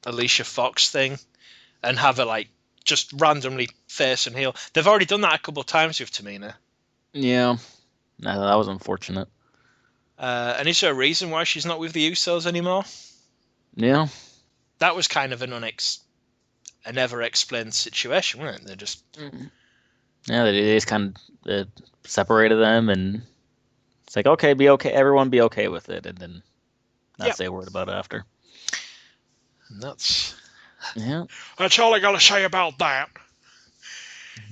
S2: Alicia Fox thing and have her like just randomly face and heel. They've already done that a couple of times with Tamina.
S1: Yeah. No, that was unfortunate.
S2: And is there a reason why she's not with the Usos anymore?
S1: Yeah.
S2: That was kind of a never explained situation, weren't it? They just...
S1: Yeah, they just kind of separated them, and it's like, okay, be okay, everyone be okay with it, and then not say a word about it after.
S2: And that's
S1: all
S2: I gotta say about that.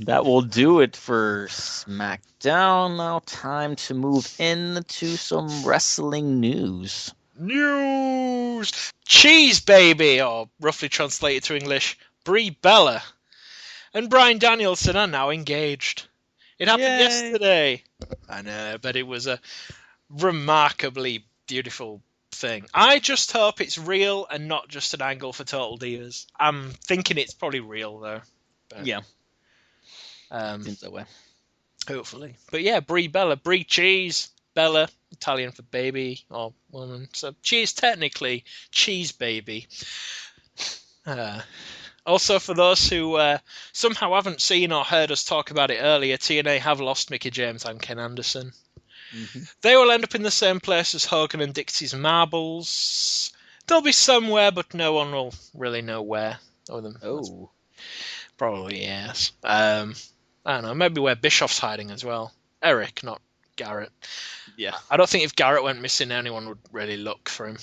S1: That will do it for SmackDown. Now time to move into some wrestling news.
S2: Cheese Baby, or roughly translated to English, Brie Bella and Bryan Danielson are now engaged. It happened yesterday. I know, but it was a remarkably beautiful thing. I just hope it's real and not just an angle for Total Divas. I'm thinking it's probably real, though. But,
S1: seems that way.
S2: Hopefully. But yeah, Brie Bella. Brie Cheese. Bella, Italian for baby or woman. So she is technically Cheese Baby. Also, for those who somehow haven't seen or heard us talk about it earlier, TNA have lost Mickie James and Ken Anderson. They will end up in the same place as Hogan and Dixie's Marbles. They'll be somewhere, but no one will really know where. Probably, yes. I don't know, maybe where Bischoff's hiding as well. Eric, not Garrett.
S1: Yeah.
S2: I don't think if Garrett went missing, anyone would really look for him.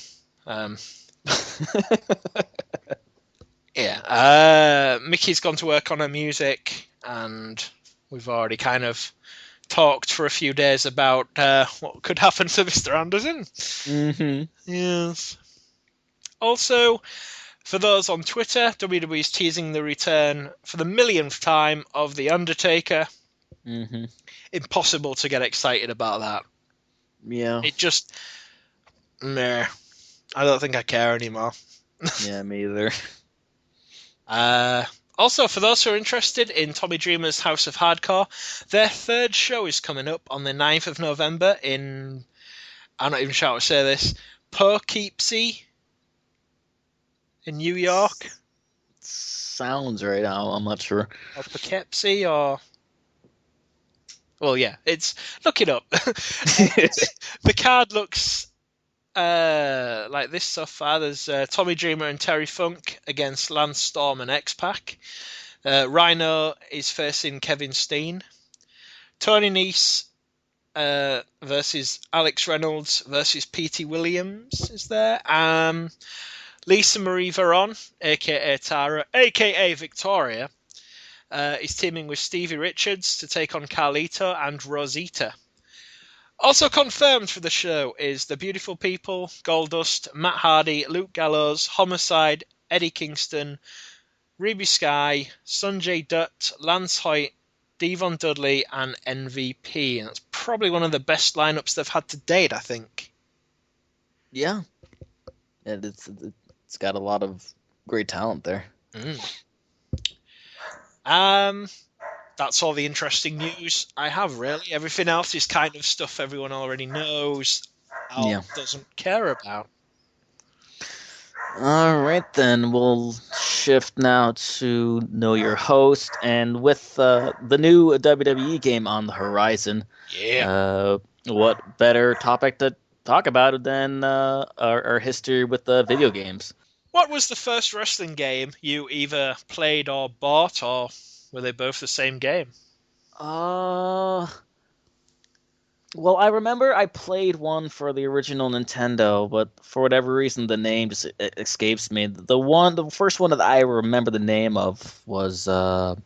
S2: Yeah. Mickey's gone to work on her music, and we've already kind of talked for a few days about what could happen to Mr. Anderson.
S1: Mm-hmm.
S2: Yes. Also, for those on Twitter, WWE is teasing the return for the millionth time of The Undertaker.
S1: Mm-hmm.
S2: Impossible to get excited about that.
S1: Yeah.
S2: It just... Meh. I don't think I care anymore.
S1: Yeah, me either.
S2: Also, for those who are interested in Tommy Dreamer's House of Hardcore, their third show is coming up on the 9th of November in... I'm not even sure how to say this. Poughkeepsie in New York.
S1: Sounds right. I'm not sure.
S2: Or Poughkeepsie, or... Well, yeah, it's... Look it up. The card looks like this so far. There's Tommy Dreamer and Terry Funk against Lance Storm and X-Pac. Rhino is facing Kevin Steen. Tony Nese versus Alex Reynolds versus P.T. Williams is there. Lisa Marie Varon, a.k.a. Tara, a.k.a. Victoria, is teaming with Stevie Richards to take on Carlito and Rosita. Also confirmed for the show is The Beautiful People, Goldust, Matt Hardy, Luke Gallows, Homicide, Eddie Kingston, Ruby Sky, Sanjay Dutt, Lance Hoyt, Devon Dudley, and MVP. And that's probably one of the best lineups they've had to date, I think.
S1: Yeah. It's got a lot of great talent there.
S2: That's all the interesting news I have, really. Everything else is kind of stuff everyone already knows or doesn't care about.
S1: All right, then we'll shift now to Know Your Host, and with the new WWE game on the horizon, what better topic to talk about than our history with video games?
S2: What was the first wrestling game you either played or bought, or were they both the same game?
S1: Well, I remember I played one for the original Nintendo, but for whatever reason, the name just escapes me. The first one that I remember the name of was for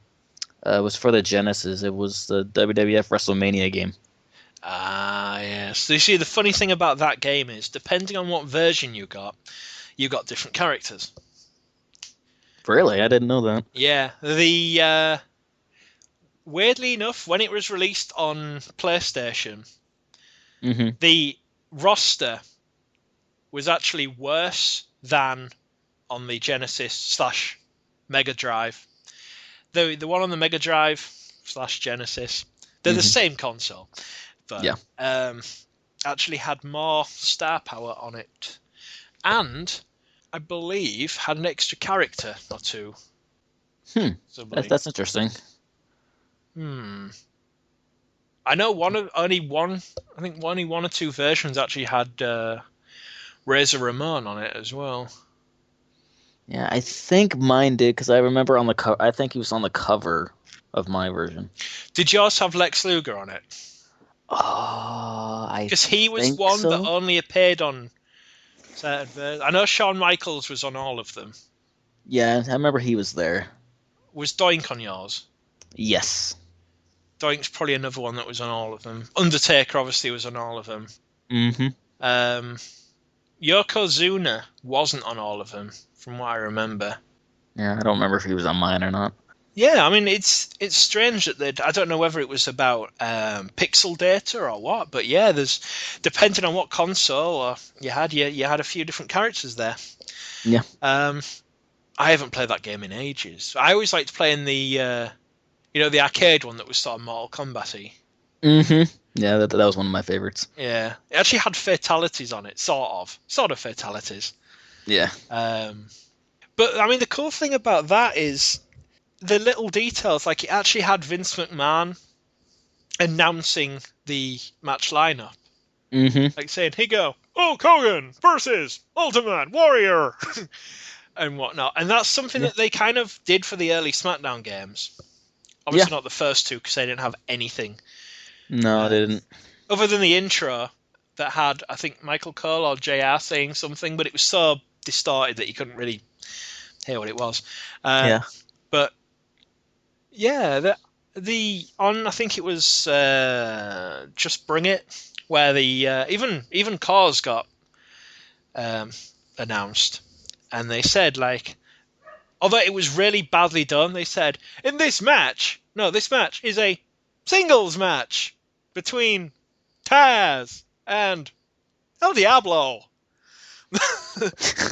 S1: the Genesis. It was the WWF WrestleMania game.
S2: Yes. So you see, the funny thing about that game is, depending on what version you got different characters.
S1: Really? I didn't know that.
S2: Yeah. The weirdly enough, when it was released on PlayStation, the roster was actually worse than on the Genesis / Mega Drive. The one on the Mega Drive / Genesis, they're the same console, but actually had more star power on it, and I believe had an extra character or two.
S1: That's interesting.
S2: I know only one or two versions actually had Razor Ramon on it as well.
S1: Yeah, I think mine did, because I remember on the cover. I think he was on the cover of my version.
S2: Did yours have Lex Luger on it?
S1: Because
S2: he was one that only appeared on certain versions. I know Shawn Michaels was on all of them.
S1: Yeah, I remember he was there.
S2: Was Doink on yours?
S1: Yes.
S2: Doink's probably another one that was on all of them. Undertaker obviously was on all of them. Yokozuna wasn't on all of them, from what I remember.
S1: Yeah, I don't remember if he was on mine or not.
S2: Yeah, I mean, it's strange that I don't know whether it was about pixel data or what, but yeah, there's, depending on what console you had a few different characters there.
S1: Yeah.
S2: I haven't played that game in ages. I always liked playing the the arcade one that was sort of Mortal Kombat-y.
S1: Yeah, that was one of my favorites.
S2: Yeah, it actually had fatalities on it, sort of fatalities.
S1: Yeah.
S2: But I mean, the cool thing about that is the little details. Like, it actually had Vince McMahon announcing the match lineup, like saying, "Here you go, Hulk Hogan versus Ultimate Warrior," and whatnot. And that's something that they kind of did for the early SmackDown games. Obviously not the first two, because they didn't have anything.
S1: No, they didn't.
S2: Other than the intro that had, I think, Michael Cole or JR saying something, but it was so distorted that you couldn't really hear what it was.
S1: Yeah.
S2: But yeah, I think it was Just Bring It, where the even Cause got announced, and they said, like, although it was really badly done, they said, this match is a singles match between Taz and El Diablo.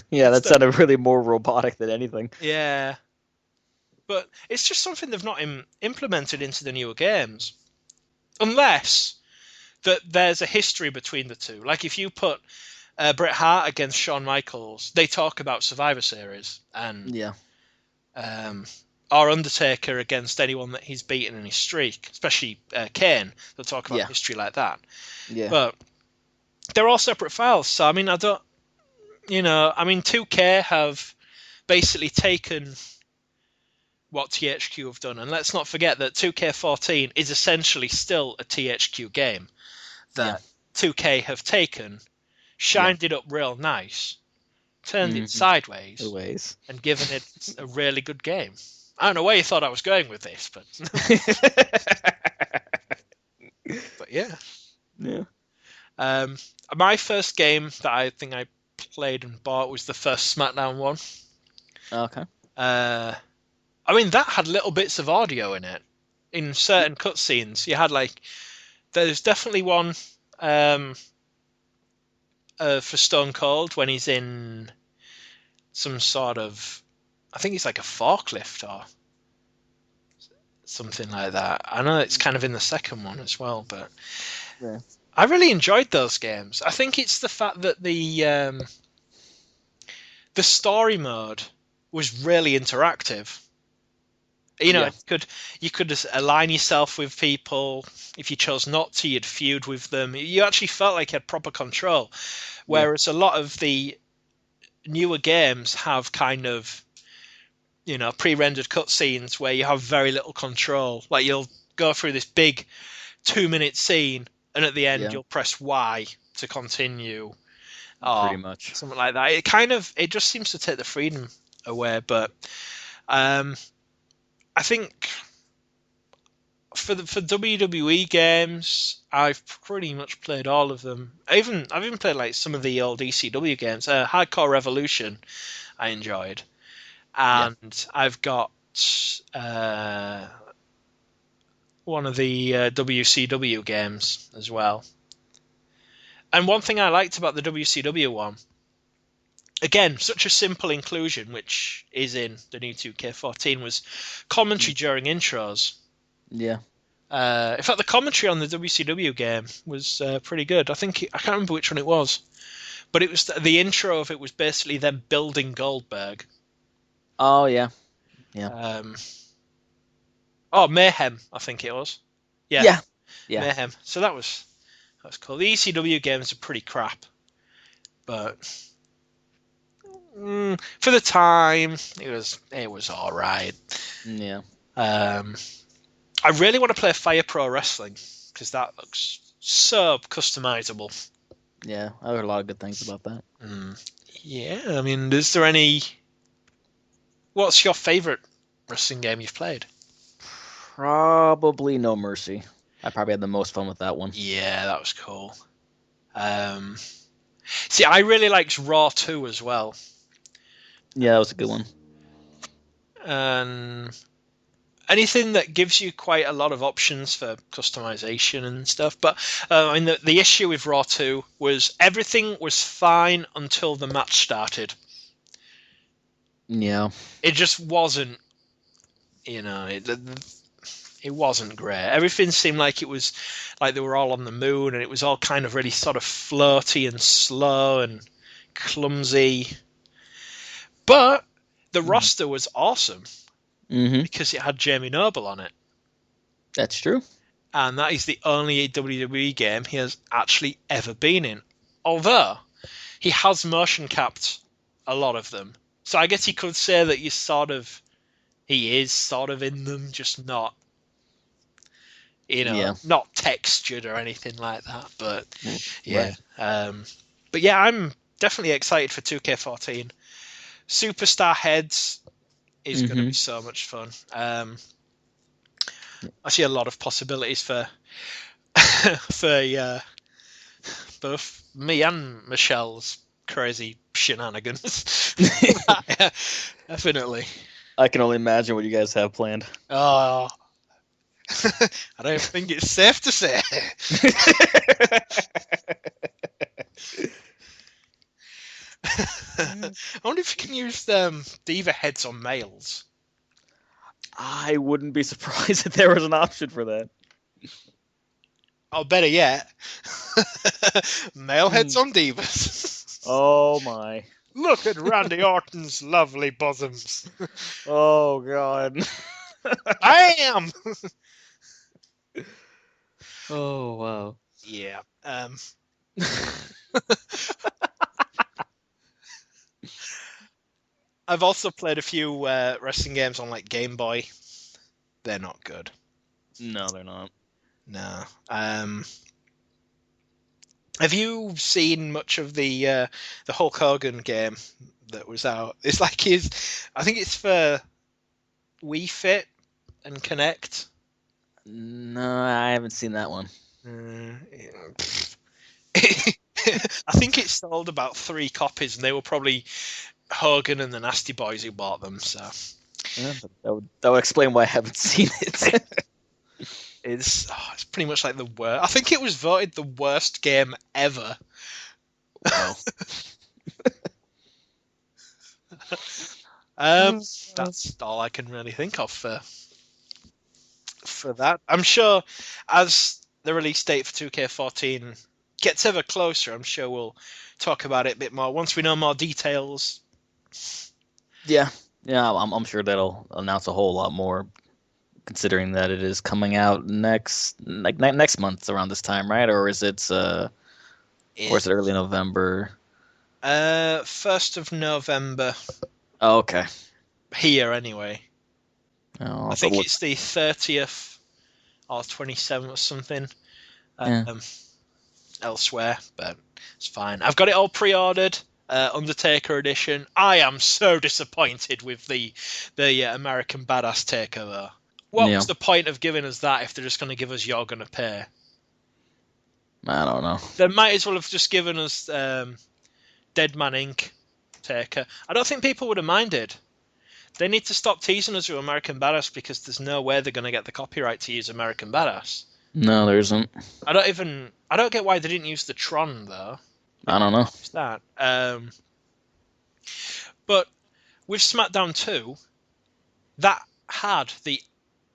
S1: Yeah, that sounded really more robotic than anything.
S2: Yeah. But it's just something they've not implemented into the newer games. Unless that there's a history between the two. Like if you put Bret Hart against Shawn Michaels, they talk about Survivor Series. And
S1: Yeah.
S2: Our Undertaker against anyone that he's beaten in his streak, especially Kane, they'll talk about history like that.
S1: Yeah.
S2: But they're all separate files. So, I mean, 2K have basically taken what THQ have done. And let's not forget that 2K14 is essentially still a THQ game that 2K have taken, shined it up real nice, turned it sideways, and given it a really good game. I don't know where you thought I was going with this, but but yeah. My first game that I think I played and bought was the first Smackdown one.
S1: Okay.
S2: I mean, that had little bits of audio in it. In certain cutscenes, you had there's definitely one for Stone Cold when he's in some sort of, I think it's like a forklift or something like that. I know it's kind of in the second one as well, but I really enjoyed those games. I think it's the fact that the story mode was really interactive. You could just align yourself with people. If you chose not to, you'd feud with them. You actually felt like you had proper control. Whereas a lot of the newer games have kind of, pre-rendered cutscenes where you have very little control. Like you'll go through this big 2-minute scene, and at the end you'll press Y to continue.
S1: Pretty much.
S2: Something like that. It just seems to take the freedom away. But I think for WWE games, I've pretty much played all of them. I've even played some of the old ECW games. Hardcore Revolution, I enjoyed, and I've got one of the WCW games as well. And one thing I liked about the WCW one, again, such a simple inclusion, which is in the new 2K14, was commentary during intros.
S1: Yeah.
S2: In fact, the commentary on the WCW game was pretty good. I can't remember which one it was, but it was the intro of it was basically them building Goldberg.
S1: Oh yeah.
S2: Mayhem, I think it was. Yeah. Mayhem. So that was cool. The ECW games are pretty crap, but for the time, it was all right.
S1: Yeah.
S2: I really want to play Fire Pro Wrestling because that looks so customizable.
S1: Yeah, I heard a lot of good things about that.
S2: Yeah, I mean, is there any? What's your favorite wrestling game you've played?
S1: Probably No Mercy. I probably had the most fun with that one.
S2: Yeah, that was cool. See, I really liked Raw 2 as well.
S1: Yeah, that was a good one.
S2: Anything that gives you quite a lot of options for customization and stuff. But I mean, the issue with Raw 2 was everything was fine until the match started.
S1: Yeah.
S2: It just wasn't, it wasn't great. Everything seemed like it was like they were all on the moon, and it was all kind of really sort of floaty and slow and clumsy. But the roster was awesome. Because it had Jamie Noble on it.
S1: That's true.
S2: And that is the only WWE game he has actually ever been in. Although, he has motion capped a lot of them. So I guess you could say that he is sort of in them, just not, not textured or anything like that. But, yeah. Right. But yeah, I'm definitely excited for 2K14. Superstar Heads is going to be so much fun. I see a lot of possibilities for for both me and Michelle's crazy shenanigans. Definitely.
S1: I can only imagine what you guys have planned.
S2: Oh, I don't think it's safe to say. I wonder if you can use diva heads on males.
S1: I wouldn't be surprised if there was an option for that.
S2: Oh, better yet, male heads on divas.
S1: Oh my.
S2: Look at Randy Orton's lovely bosoms.
S1: Oh god.
S2: Bam!
S1: Oh wow.
S2: Yeah. I've also played a few wrestling games on like Game Boy. They're not good.
S1: No, they're not.
S2: No. Have you seen much of the Hulk Hogan game that was out? It's like I think it's for Wii Fit and Connect.
S1: No, I haven't seen that one.
S2: I think it sold about 3 copies, and they were probably Hogan and the Nasty Boys who bought them. So
S1: Yeah, that would explain why I haven't seen it.
S2: it's pretty much like the worst. I think it was voted the worst game ever.
S1: Wow.
S2: That's all I can really think of for that. I'm sure as the release date for 2K14 gets ever closer, I'm sure we'll talk about it a bit more once we know more details.
S1: Yeah, I'm sure that'll announce a whole lot more, considering that it is coming out next month around this time, right? Or is it early November?
S2: 1st of November.
S1: Oh, okay.
S2: Here anyway.
S1: Oh,
S2: I think it's the 30th or 27th or something. Elsewhere, but it's fine. I've got it all pre-ordered. Undertaker edition. I am so disappointed with the American Badass Takeover. What was the point of giving us that if they're just going to give us You're Gonna Pay?
S1: I don't know.
S2: They might as well have just given us Dead Man Inc. Taker. I don't think people would have minded. They need to stop teasing us with American Badass because there's no way they're going to get the copyright to use American Badass.
S1: No, there isn't.
S2: I don't get why they didn't use the Tron though.
S1: I don't know.
S2: What's that? But with SmackDown 2, that had the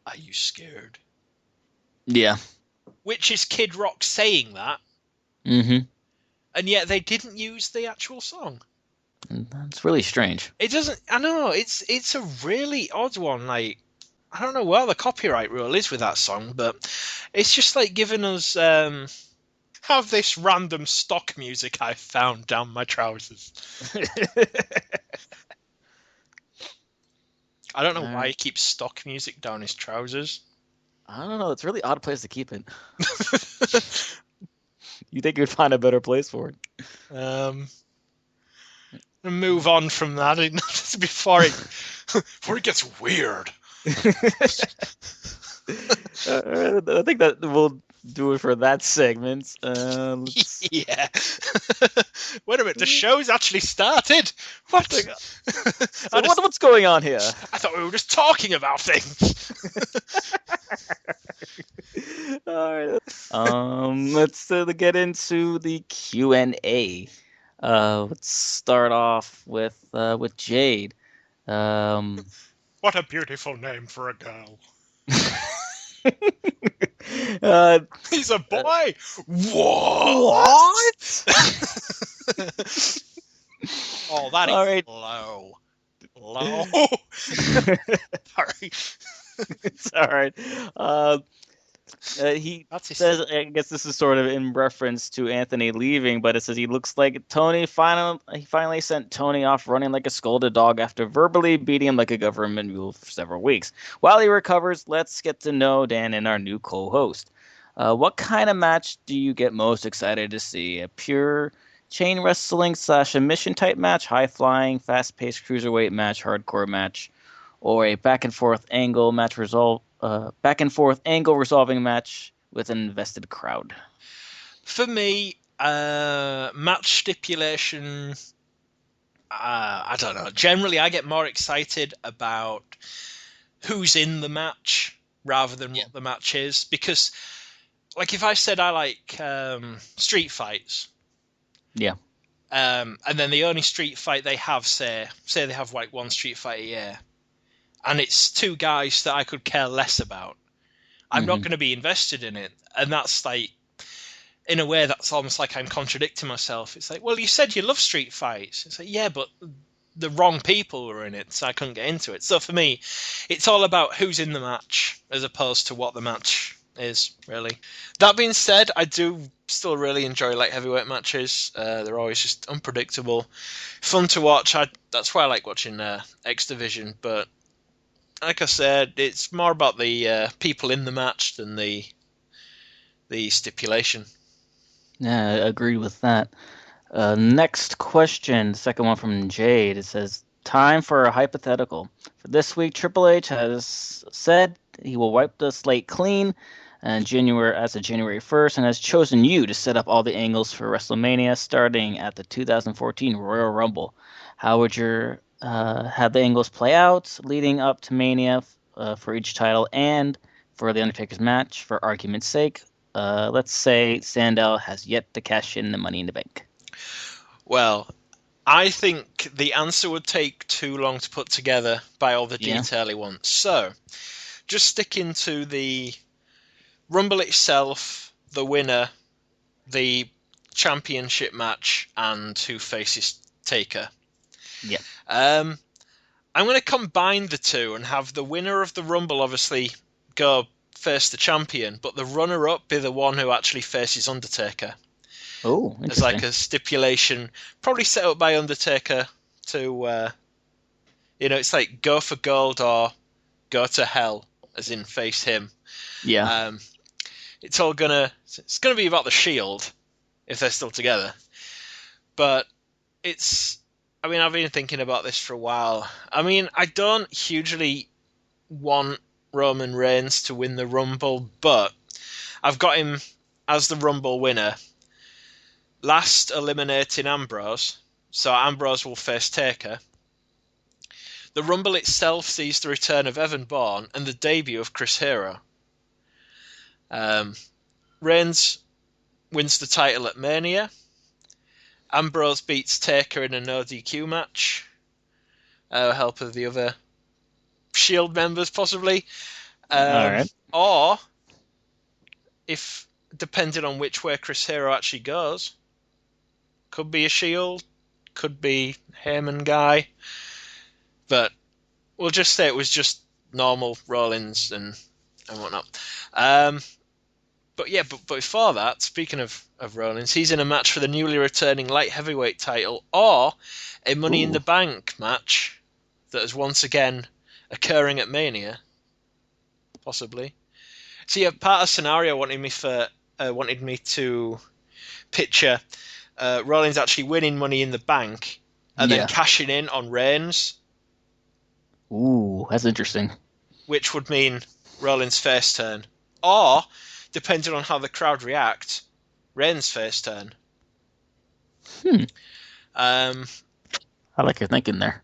S2: "Are you scared?"
S1: Yeah.
S2: Which is Kid Rock saying that.
S1: Mm-hmm.
S2: And yet they didn't use the actual song.
S1: That's really strange.
S2: It doesn't. I know it's a really odd one. Like, I don't know what the copyright rule is with that song, but it's just like giving us have this random stock music I found down my trousers. I don't know why he keeps stock music down his trousers.
S1: I don't know. It's a really odd place to keep it. You think you'd find a better place for it?
S2: Move on from that before it gets weird.
S1: I think that we'll do it for that segment.
S2: Yeah. Wait a minute, the show's actually started. What?
S1: What's going on here?
S2: I thought we were just talking about things.
S1: All right. Let's get into the Q&A. Let's start off with Jade.
S2: What a beautiful name for a girl. He's a boy. What? Oh, that is
S1: all right.
S2: low. Sorry.
S1: It's all right. He says, I guess this is sort of in reference to Anthony leaving, but it says he looks like Tony finally sent Tony off running like a scolded dog after verbally beating him like a government mule for several weeks. While he recovers, let's get to know Dan and our new co-host. What kind of match do you get most excited to see? A pure chain wrestling / submission type match, high flying, fast paced cruiserweight match, hardcore match, or a back and forth angle resolving match with an invested crowd?
S2: For me, match stipulation. I don't know. Generally, I get more excited about who's in the match rather than what the match is, because, like, if I said I like street fights,
S1: Yeah.
S2: and then the only street fight they have, say they have like one street fight a year, and it's two guys that I could care less about, I'm not going to be invested in it. And that's like, in a way, that's almost like I'm contradicting myself. It's like, well, you said you love street fights. It's like, yeah, but the wrong people were in it, so I couldn't get into it. So for me, it's all about who's in the match as opposed to what the match is, really. That being said, I do still really enjoy light heavyweight matches. They're always just unpredictable, fun to watch. That's why I like watching X Division. But like I said, it's more about the people in the match than the stipulation.
S1: Yeah, I agree with that. Next question, second one from Jade. It says, time for a hypothetical. For this week, Triple H has said he will wipe the slate clean as of January 1st and has chosen you to set up all the angles for WrestleMania starting at the 2014 Royal Rumble. How would your have the angles play out leading up to Mania for each title and for the Undertaker's match, for argument's sake? Let's say Sandow has yet to cash in the Money in the Bank.
S2: Well, I think the answer would take too long to put together by all the detail he wants. So, just sticking to the Rumble itself, the winner, the championship match, and who faces Taker.
S1: Yeah.
S2: I'm going to combine the two and have the winner of the Rumble obviously go face the champion, but the runner-up be the one who actually faces Undertaker.
S1: Oh, interesting.
S2: As like a stipulation, probably set up by Undertaker to, it's like go for gold or go to hell, as in face him.
S1: Yeah.
S2: It's gonna be about the Shield if they're still together. But I've been thinking about this for a while. I mean, I don't hugely want Roman Reigns to win the Rumble, but I've got him as the Rumble winner. Last eliminating Ambrose, so Ambrose will face Taker. The Rumble itself sees the return of Evan Bourne and the debut of Chris Hero. Reigns wins the title at Mania. Ambrose beats Taker in a no DQ match. Help of the other Shield members, possibly.
S1: All right.
S2: Or, if depending on which way Chris Hero actually goes, could be a Shield, could be Heyman guy, but we'll just say it was just normal Rollins and whatnot. But before that, speaking of Rollins, he's in a match for the newly returning light heavyweight title, or a Money in the Bank match that is once again occurring at Mania, possibly. See, a part of scenario wanted me to picture Rollins actually winning Money in the Bank and then cashing in on Reigns.
S1: Ooh, that's interesting.
S2: Which would mean Rollins' face turn. Or, depending on how the crowd react, Reigns' face turn.
S1: I like your thinking there.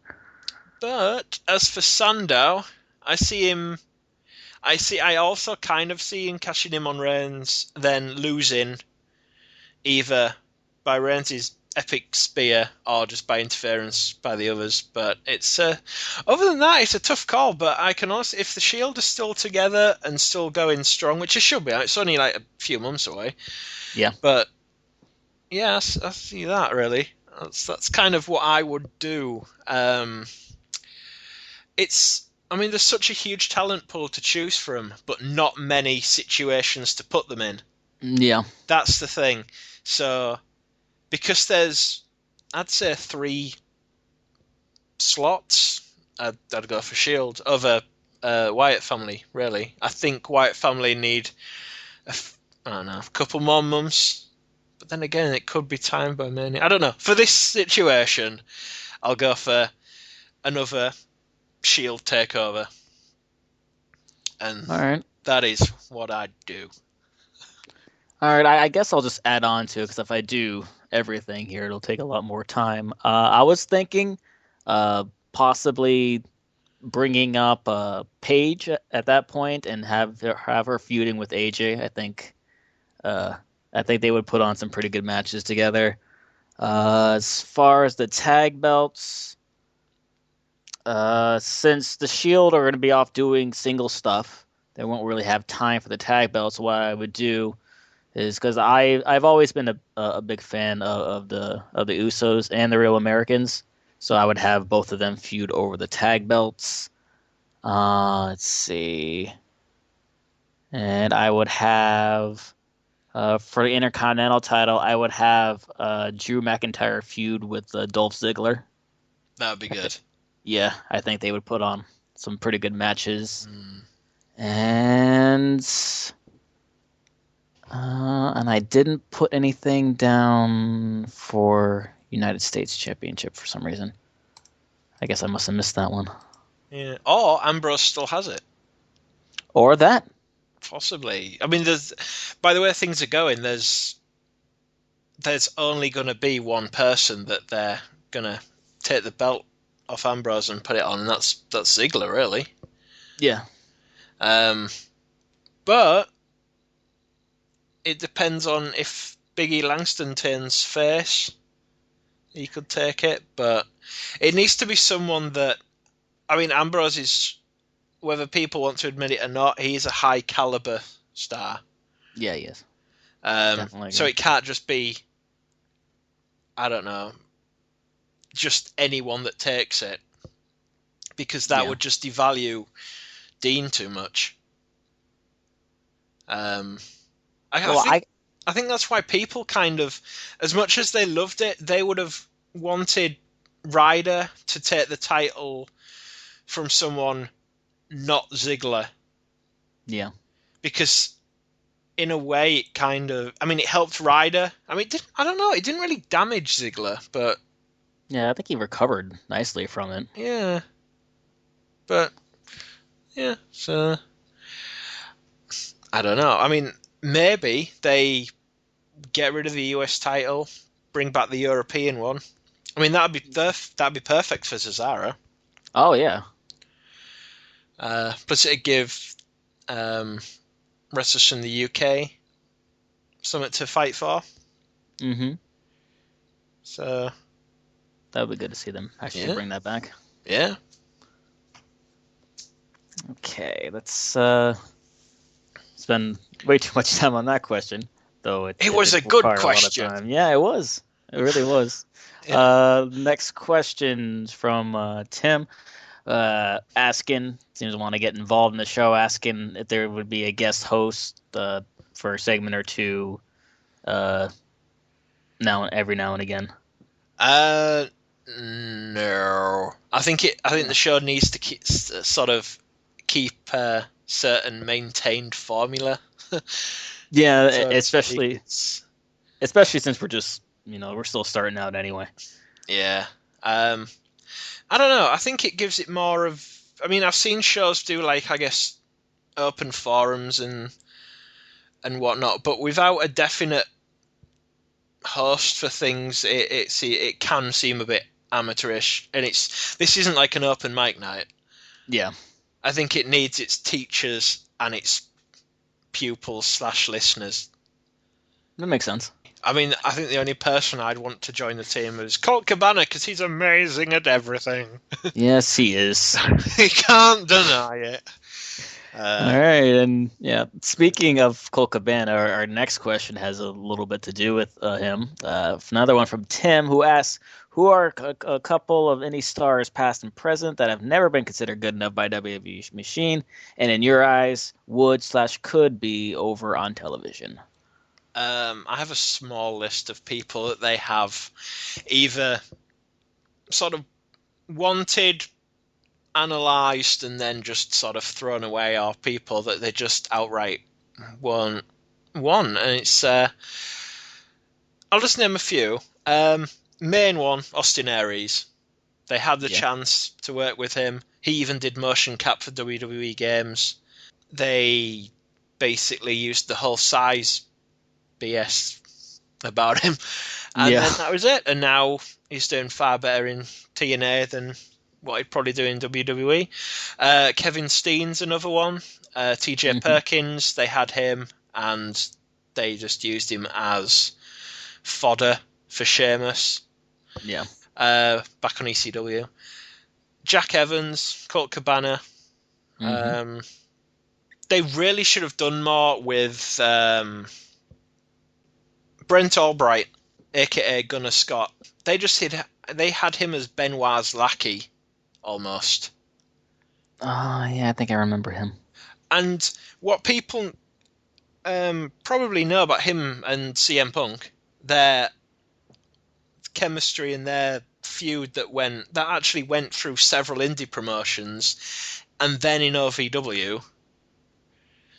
S2: But as for Sandow, I also kind of see him cashing in on Reigns, then losing either by Reigns' epic spear or just by interference by the others. But it's other than that, it's a tough call. But I can also, if the Shield is still together and still going strong, which it should be, it's only like a few months away.
S1: Yeah.
S2: But yeah, I see that really. That's kind of what I would do. There's such a huge talent pool to choose from, but not many situations to put them in.
S1: Yeah.
S2: That's the thing. So, because there's, I'd say 3 slots, I'd go for Shield over Wyatt family, really. I think Wyatt family need, a couple more months. But then again, it could be timed by Mania. I don't know. For this situation, I'll go for another Shield takeover, and
S1: All right.
S2: that is what I'd do.
S1: All right, I guess I'll just add on to it because if I do everything here, it'll take a lot more time. I was thinking, possibly bringing up Paige at that point and have her feuding with AJ. Uh, I think they would put on some pretty good matches together. As far as the tag belts, since the Shield are going to be off doing single stuff, they won't really have time for the tag belts. What I would do is because I've always been a big fan of the Usos and the Real Americans, so I would have both of them feud over the tag belts. Let's see, and I would have for the Intercontinental title, I would have Drew McIntyre feud with Dolph Ziggler.
S2: That would be good.
S1: Yeah, I think they would put on some pretty good matches,
S2: Mm.
S1: and I didn't put anything down for United States Championship for some reason. I guess I must have missed that one.
S2: Yeah. Or Ambrose still has it.
S1: Or that.
S2: Possibly. I mean, by the way things are going, there's only going to be one person that they're going to take the belt off Ambrose and put it on, and that's Ziggler, really.
S1: Yeah.
S2: But it depends on if Biggie Langston turns face. He could take it, but it needs to be someone that... I mean, Ambrose is, whether people want to admit it or not, he is a high caliber star.
S1: Yeah, he is.
S2: Definitely. So it can't just be, I don't know, just anyone that takes it, because that would just devalue Dean too much. I think that's why people kind of, as much as they loved it, they would have wanted Ryder to take the title from someone not Ziggler.
S1: Yeah.
S2: Because in a way it kind of, I mean, it helped Ryder. I mean, I don't know, it didn't really damage Ziggler, but...
S1: Yeah, I think he recovered nicely from it.
S2: Yeah. But, yeah, so... I don't know. I mean, maybe they get rid of the US title, bring back the European one. I mean, that'd be perfect for Cesaro.
S1: Oh, yeah.
S2: Plus it'd give wrestlers from the UK something to fight for.
S1: Mm-hmm.
S2: So...
S1: That would be good to see them actually bring that back.
S2: Yeah.
S1: Okay, let's spend way too much time on that question, though it
S2: was a good question.
S1: Yeah, it was. It really was.
S2: Yeah.
S1: Next question from Tim, asking, seems to want to get involved in the show, asking if there would be a guest host for a segment or two, every now and again.
S2: No. I think the show needs to keep a certain maintained formula.
S1: Yeah,
S2: So
S1: especially since we're just, we're still starting out anyway.
S2: Yeah. I don't know. I think it gives it more of... I mean, I've seen shows do, like, I guess, open forums and whatnot, but without a definite host for things, it can seem a bit amateurish, and this isn't like an open mic night.
S1: Yeah,
S2: I think it needs its teachers and its pupils / listeners.
S1: that makes sense.
S2: I mean, I think the only person I'd want to join the team is Colt Cabana, because he's amazing at everything.
S1: Yes, he is.
S2: He can't deny it.
S1: All right, and yeah, speaking of Colt Cabana, our next question has a little bit to do with him. Another one from Tim, who asks, who are a couple of any stars, past and present, that have never been considered good enough by WWE Machine, and in your eyes, would/could be over on television?
S2: I have a small list of people that they have either sort of wanted, analysed, and then just sort of thrown away, or people that they just outright won. And it's... I'll just name a few. Main one, Austin Aries. They had the
S1: Yeah.
S2: chance to work with him. He even did motion cap for WWE games. They basically used the whole size BS about him. And then that was it. And now he's doing far better in TNA than what he'd probably do in WWE. Kevin Steen's another one. TJ Perkins, they had him, and they just used him as fodder for Sheamus.
S1: Yeah.
S2: Back on ECW. Jack Evans, Colt Cabana. They really should have done more with Brent Albright, aka Gunnar Scott. They had him as Benoit's lackey, almost.
S1: Oh, yeah, I think I remember him.
S2: And what people probably know about him and CM Punk, their chemistry and their feud that actually went through several indie promotions and then in OVW.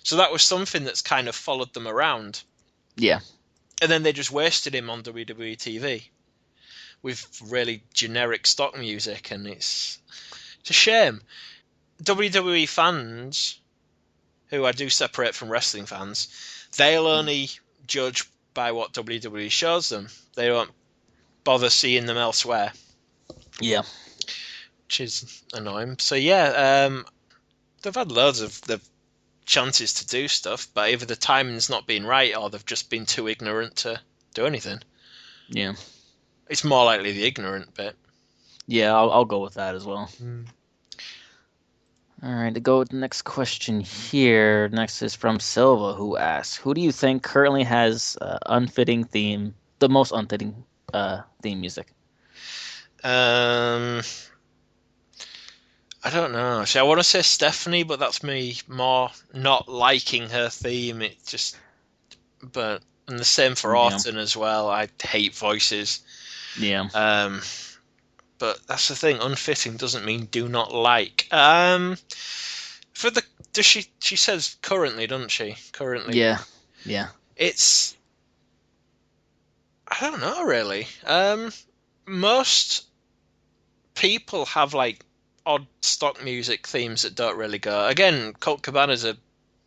S2: So that was something that's kind of followed them around.
S1: Yeah.
S2: And then they just wasted him on WWE TV with really generic stock music, and it's a shame. WWE fans, who I do separate from wrestling fans, they'll only judge by what WWE shows them. They won't bother seeing them elsewhere.
S1: Yeah.
S2: Which is annoying. So yeah, they've had loads of the chances to do stuff, but either the timing's not been right or they've just been too ignorant to do anything.
S1: Yeah.
S2: It's more likely the ignorant bit.
S1: Yeah, I'll go with that as well. All right, to go with the next question here. Next is from Silva, who asks, "Who do you think currently has the most unfitting theme music?"
S2: I don't know. See, I want to say Stephanie, but that's me more not liking her theme. And the same for Orton as well. I hate voices.
S1: Yeah.
S2: But that's the thing. Unfitting doesn't mean do not like. She says currently, doesn't she? Currently.
S1: Yeah. Yeah.
S2: It's, I don't know really. Most people have like odd stock music themes that don't really go. Again, Colt Cabana's a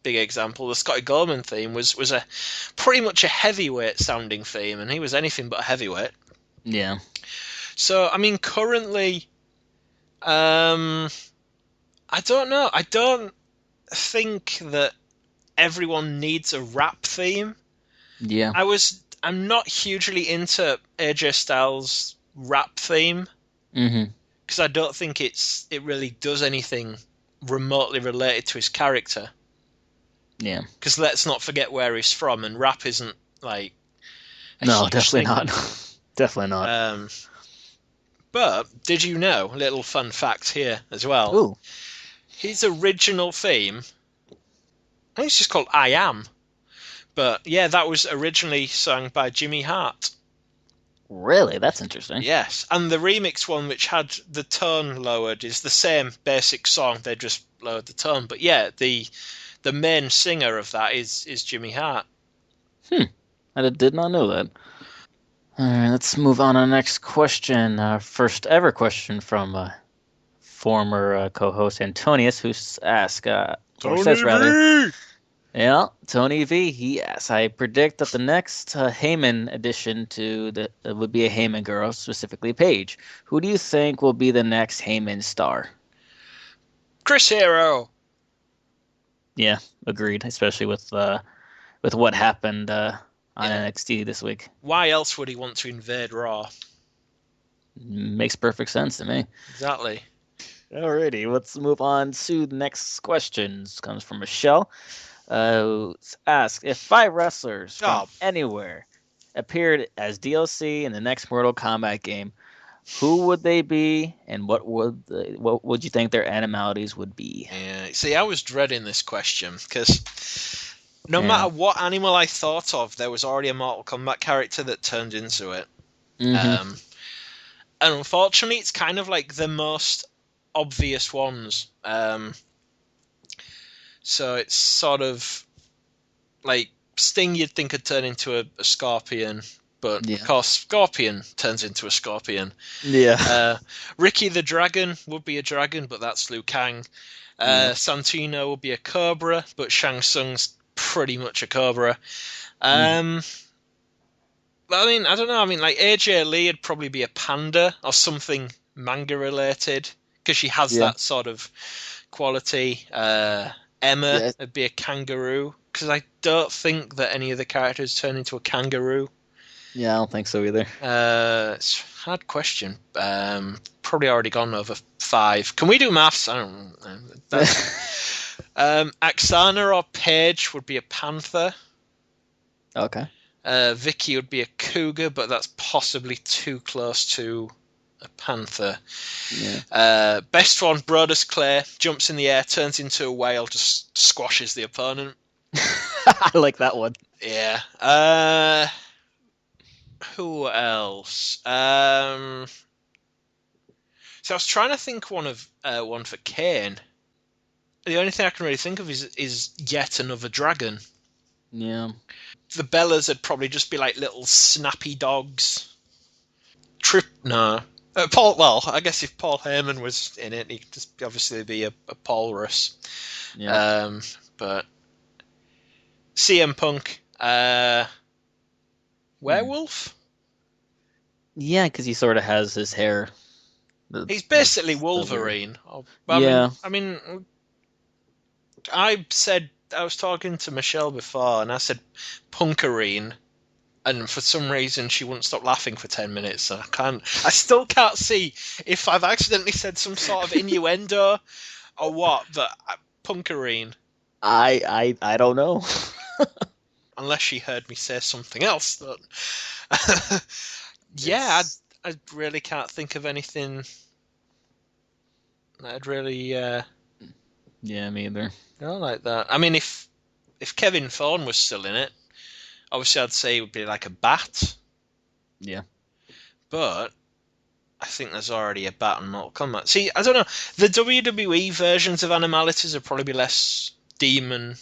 S2: big example. The Scotty Goldman theme was a pretty much a heavyweight sounding theme, and he was anything but a heavyweight.
S1: Yeah.
S2: So I mean, currently, I don't know. I don't think that everyone needs a rap theme.
S1: Yeah.
S2: I'm not hugely into AJ Styles' rap theme. Because I don't think it really does anything remotely related to his character.
S1: Yeah.
S2: Because let's not forget where he's from, and rap isn't like
S1: no, definitely not. Definitely not.
S2: But did you know? Little fun fact here as well.
S1: Ooh.
S2: His original theme, I think it's just called "I Am," but yeah, that was originally sung by Jimmy Hart.
S1: Really? That's interesting.
S2: Yes, and the remix one, which had the tone lowered, is the same basic song. They just lowered the tone. But yeah, the main singer of that is Jimmy Hart.
S1: I did not know that. All right, let's move on to the next question. First ever question from former co-host Antonius, who asked, Yeah, Tony V. He asks, "I predict that the next Heyman addition to would be a Heyman girl, specifically Paige. Who do you think will be the next Heyman star?"
S2: Chris Hero.
S1: Yeah, agreed. Especially with what happened on NXT this week.
S2: Why else would he want to invade Raw?
S1: Makes perfect sense to me.
S2: Exactly.
S1: Alrighty, let's move on to the next question. This comes from Michelle. Ask, if 5 wrestlers from anywhere appeared as DLC in the next Mortal Kombat game, who would they be, and what would you think their animalities would be?
S2: Yeah, see, I was dreading this question because no matter what animal I thought of, there was already a Mortal Kombat character that turned into it. And unfortunately, it's kind of like the most obvious ones. So it's sort of like Sting, you'd think, could turn into a scorpion. But
S1: Yeah.
S2: of course, Scorpion turns into a scorpion.
S1: Yeah.
S2: Ricky the Dragon would be a dragon, but that's Liu Kang.
S1: Yeah.
S2: Santino would be a cobra, but Shang Tsung's pretty much a cobra.
S1: Mhm.
S2: But I mean, I don't know. I mean, like AJ Lee would probably be a panda or something manga related because she has
S1: Yeah.
S2: that sort of quality. Emma
S1: Yeah.
S2: would be a kangaroo because I don't think that any of the characters turn into a kangaroo.
S1: Yeah, I don't think so either.
S2: It's a hard question. Probably already gone over 5. Can we do maths? I don't know. Oksana or Paige would be a panther.
S1: Okay.
S2: Vicky would be a cougar, but that's possibly too close to a panther.
S1: Yeah.
S2: Best one, Brodus Clay, jumps in the air, turns into a whale, just squashes the opponent.
S1: I like that one.
S2: Yeah. Who else? So I was trying to think one for Kane. The only thing I can really think of is yet another dragon.
S1: Yeah.
S2: The Bellas would probably just be like little snappy dogs. No. Paul. Well, I guess if Paul Heyman was in it, he'd just obviously be a Paulrus.
S1: Yeah.
S2: But CM Punk, werewolf.
S1: Yeah, because he sort of has his hair.
S2: He's basically Wolverine.
S1: Yeah.
S2: I mean, I was talking to Michelle before, and I said Punkarine, and for some reason she wouldn't stop laughing for 10 minutes. So I still can't see if I've accidentally said some sort of innuendo or what. But Punkarine.
S1: I don't know.
S2: Unless she heard me say something else. But yeah, I really can't think of anything that'd really.
S1: Yeah, me either.
S2: No, like that. I mean, if Kevin Thorne was still in it, obviously I'd say it would be like a bat.
S1: Yeah.
S2: But I think there's already a bat in Mortal Kombat. See, I don't know. The WWE versions of animalities are probably less demonic.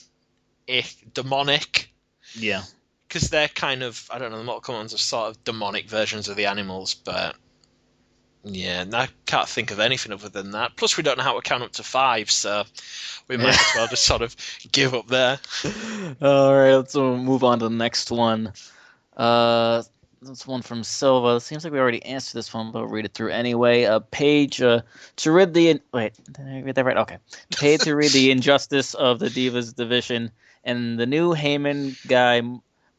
S1: Yeah.
S2: Because they're kind of, I don't know, the Mortal Kombat ones are sort of demonic versions of the animals, but yeah, I can't think of anything other than that. Plus, we don't know how to count up to 5, so we might as well just sort of give up there.
S1: All right, let's move on to the next one. This one from Silva. It seems like we already answered this one, but we'll read it through anyway. Paige to read the wait, did I read that right? Okay, paid to read the injustice of the Divas division, and the new Heyman guy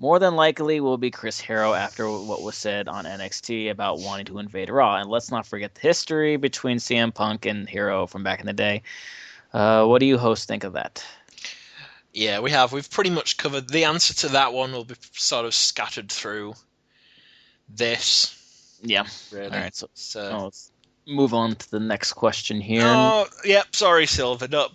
S1: more than likely will be Chris Hero after what was said on NXT about wanting to invade Raw. And let's not forget the history between CM Punk and Hero from back in the day. What do you hosts think of that?
S2: Yeah, we have. We've pretty much covered. The answer to that one will be sort of scattered through this.
S1: Yeah.
S2: Really.
S1: All right, so let's move on to the next question here.
S2: Oh, yep. Sorry, Silver. No,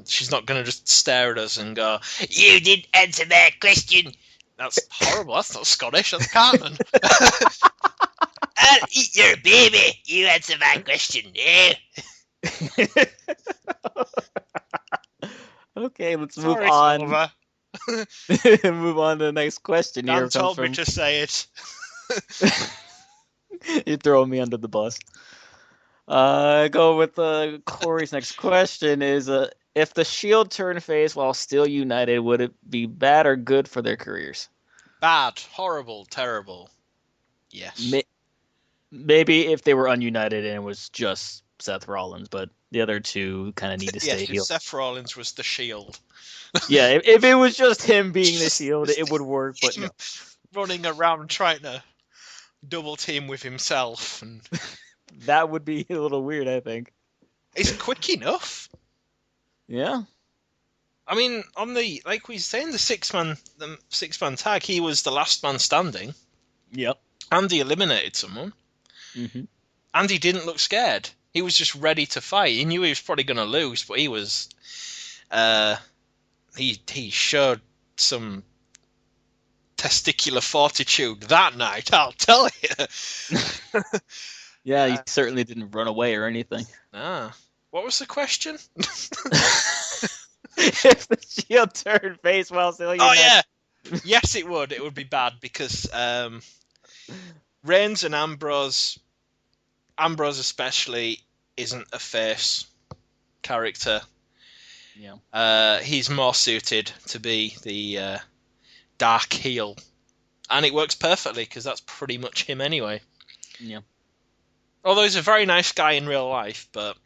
S2: she's not going to just stare at us and go, "You didn't answer that question." That's horrible. That's not Scottish. That's Cartman. I'll eat your baby. You answer my question. Yeah.
S1: Okay, let's move on.
S2: Silver.
S1: Move on to the next question.
S2: Dan
S1: Here
S2: told
S1: comes
S2: me to say it.
S1: You're throwing me under the bus. Go with Corey's next question is if the Shield turned face while still united, would it be bad or good for their careers?
S2: Bad, horrible, terrible. Yes.
S1: Maybe if they were ununited and it was just Seth Rollins, but the other two kind of need to stay heel.
S2: Seth Rollins was the Shield.
S1: Yeah, if it was just him being the Shield, it would work, but no.
S2: Running around trying to double team with himself, and
S1: that would be a little weird, I think.
S2: He's quick enough.
S1: Yeah.
S2: I mean, on the like we saying the six man tag, he was the last man standing.
S1: Yep.
S2: Andy eliminated someone.
S1: Mm-hmm.
S2: Andy didn't look scared. He was just ready to fight. He knew he was probably going to lose, but he was. He showed some testicular fortitude that night, I'll tell you.
S1: Yeah, he certainly didn't run away or anything.
S2: What was the question?
S1: If the Shield turned face while still united.
S2: Oh, yeah. Yes, it would. It would be bad because Reigns and Ambrose especially, isn't a face character.
S1: Yeah.
S2: He's more suited to be the dark heel, and it works perfectly because that's pretty much him anyway.
S1: Yeah.
S2: Although he's a very nice guy in real life, but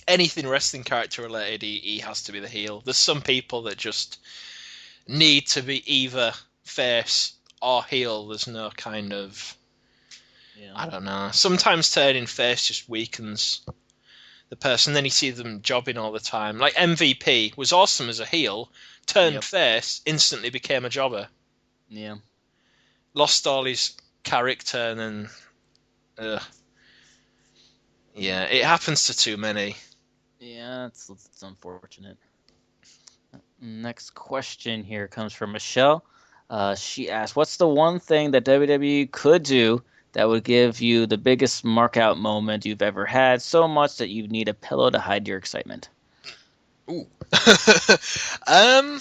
S2: anything wrestling character related, he has to be the heel. There's some people that just need to be either face or heel. There's no kind of, I don't know. Sometimes turning face just weakens the person. Then you see them jobbing all the time. Like MVP was awesome as a heel, turned face, instantly became a jobber.
S1: Yeah.
S2: Lost all his character, and then, yeah, it happens to too many.
S1: Yeah, it's unfortunate. Next question here comes from Michelle. She asked, "What's the one thing that WWE could do that would give you the biggest markout moment you've ever had, so much that you need a pillow to hide your excitement?"
S2: Ooh. I'm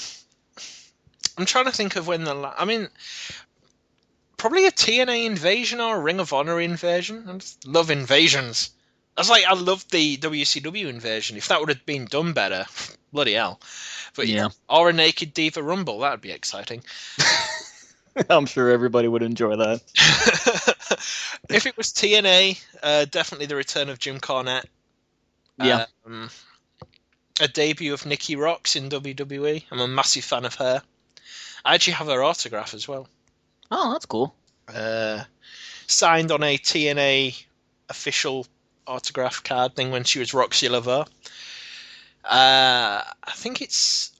S2: trying to think of when I mean, probably a TNA invasion or a Ring of Honor invasion. I just love invasions. I loved the WCW invasion. If that would have been done better, bloody hell. But yeah, or a Naked Diva Rumble, that would be exciting.
S1: I'm sure everybody would enjoy that.
S2: If it was TNA, definitely the return of Jim Cornette.
S1: Yeah.
S2: A debut of Nikki Roxx in WWE. I'm a massive fan of her. I actually have her autograph as well.
S1: Oh, that's cool.
S2: Signed on a TNA official autograph card thing when she was Roxy Laver. I think it's